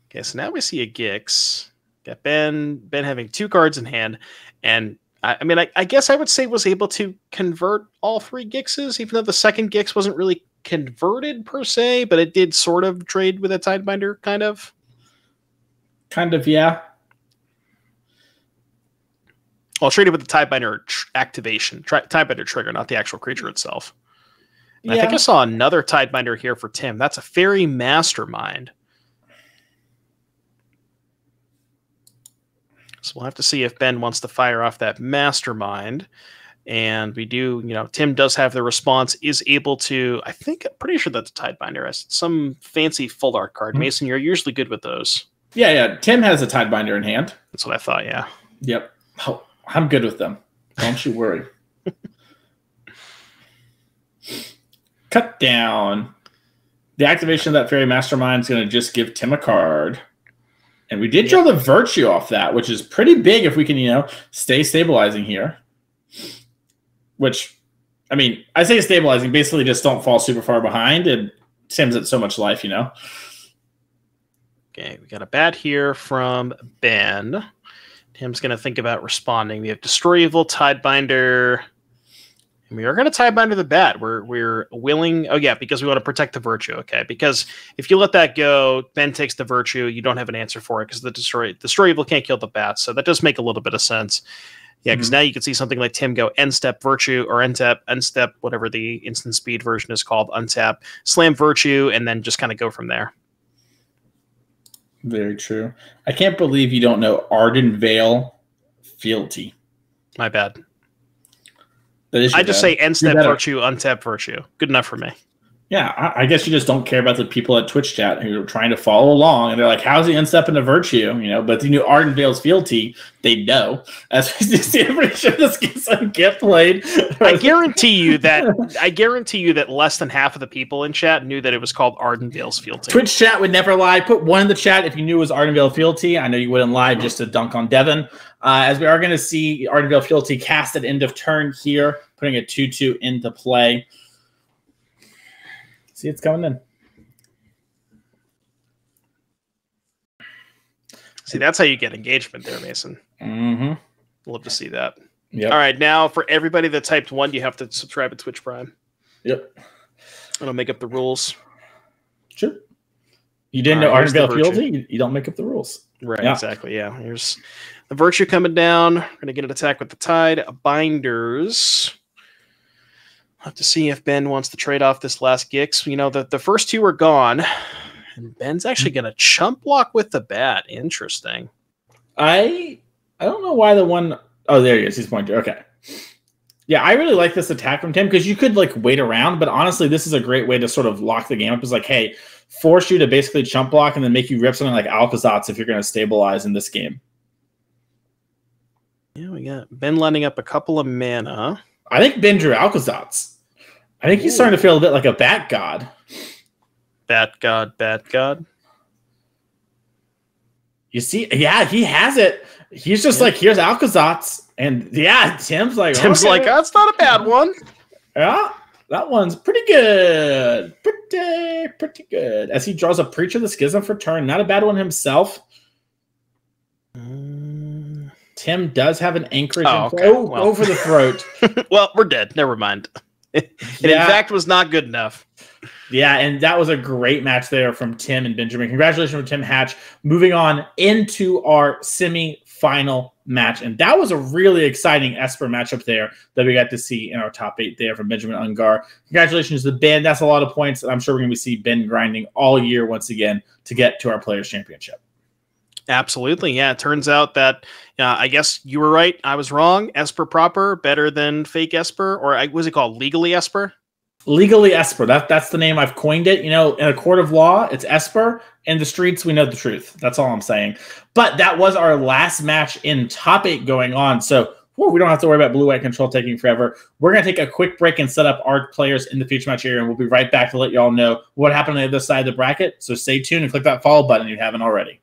[SPEAKER 2] Okay, so now we see a Gix. Got Ben having 2 cards in hand. And I guess I would say was able to convert all 3 Gixes, even though the second Gix wasn't really converted per se, but it did sort of trade with a Tidebinder, kind of. Yeah. Well, traded with the Tidebinder activation, Tidebinder trigger, not the actual creature itself. I think I saw another Tidebinder here for Tim. That's a Fairy Mastermind. So we'll have to see if Ben wants to fire off that Mastermind. And we do, Tim does have the response, is able to, I'm pretty sure that's a Tidebinder. Has some fancy full art card. Mason, you're usually good with those.
[SPEAKER 1] Yeah. Tim has a Tidebinder in hand.
[SPEAKER 2] That's what I thought, yeah.
[SPEAKER 1] Yep. Oh, I'm good with them. Don't you worry. Cut down. The activation of that Fairy Mastermind is going to just give Tim a card. And we did draw the Virtue off that, which is pretty big if we can, stay stabilizing here. Which, I mean, I say stabilizing, basically just don't fall super far behind, and Tim's at so much life, Okay,
[SPEAKER 2] we got a bat here from Ben. Tim's going to think about responding. We have Destroy Evil, Tidebinder. And we are going to Tidebinder the bat. We're willing... Oh, yeah, because we want to protect the Virtue, okay? Because if you let that go, Ben takes the Virtue, you don't have an answer for it, because the Destroy Evil can't kill the bat, so that does make a little bit of sense. Yeah, because now you can see something like Tim go end step Virtue or end step, whatever the instant speed version is called, untap, slam Virtue, and then just kind of go from there.
[SPEAKER 1] Very true. I can't believe you don't know Ardenvale Fealty.
[SPEAKER 2] My bad. I just say end step Virtue, untap Virtue. Good enough for me.
[SPEAKER 1] Yeah, I guess you just don't care about the people at Twitch chat who are trying to follow along, and they're like, "How's he unstepping a Virtue?" But the new Ardenvale's Fealty, they know. As we see, I'm pretty sure this game get played.
[SPEAKER 2] I guarantee you that less than half of the people in chat knew that it was called Ardenvale's Fealty.
[SPEAKER 1] Twitch chat would never lie. Put one in the chat if you knew it was Ardenvale Fealty. I know you wouldn't lie just to dunk on Devin. As we are going to see Ardenvale Fealty cast at end of turn here, putting a 2/2 into play. See, it's coming in.
[SPEAKER 2] See, that's how you get engagement there, Mason.
[SPEAKER 1] Mm-hmm.
[SPEAKER 2] Love to see that.
[SPEAKER 1] Yep.
[SPEAKER 2] All right, now for everybody that typed 1, you have to subscribe to Twitch Prime.
[SPEAKER 1] Yep.
[SPEAKER 2] I'll make up the rules.
[SPEAKER 1] Sure. You didn't know Ardenvale Fealty? You don't make up the rules.
[SPEAKER 2] Right, exactly, yeah. Here's the Virtue coming down. We're going to get an attack with the Tide. Binders. I'll have to see if Ben wants to trade off this last Gix. The first 2 are gone. And Ben's actually going to chump block with the bat. Interesting.
[SPEAKER 1] I don't know why the one... Oh, there he is. He's pointing. Okay. Yeah, I really like this attack from Tim because you could wait around, but honestly, this is a great way to sort of lock the game up. It's like, hey, force you to basically chump block and then make you rip something like Alcazats if you're going to stabilize in this game.
[SPEAKER 2] Yeah, we got Ben lining up a couple of mana.
[SPEAKER 1] I think Ben drew Alcazats. I think he's starting to feel a bit like a Bat God.
[SPEAKER 2] Bat God.
[SPEAKER 1] You see, yeah, he has it. He's just like, here's Alcazats. And yeah, Tim's like,
[SPEAKER 2] that's not a bad one.
[SPEAKER 1] Yeah, that one's pretty good. Pretty good. As he draws a Preacher of the Schism for turn. Not a bad one himself. Tim does have an Anchorage. Go for the throat.
[SPEAKER 2] Well, we're dead. Never mind. It in fact was not good enough.
[SPEAKER 1] Yeah, and that was a great match there from Tim and Benjamin. Congratulations from Tim Hatch. Moving on into our semi-final match. And that was a really exciting Esper matchup there that we got to see in our top 8 there from Benjamin Ungar. Congratulations to Ben. That's a lot of points. I'm sure we're going to see Ben grinding all year once again to get to our Players' Championship.
[SPEAKER 2] Absolutely, yeah. It turns out that I guess you were right. I was wrong. Esper proper better than fake Esper, or what was it called? Legally Esper?
[SPEAKER 1] Legally Esper. That's the name I've coined it. In a court of law, it's Esper. In the streets, we know the truth. That's all I'm saying. But that was our last match in top 8 going on. So we don't have to worry about blue-white control taking forever. We're going to take a quick break and set up our players in the future match area, and we'll be right back to let you all know what happened on the other side of the bracket. So stay tuned and click that follow button if you haven't already.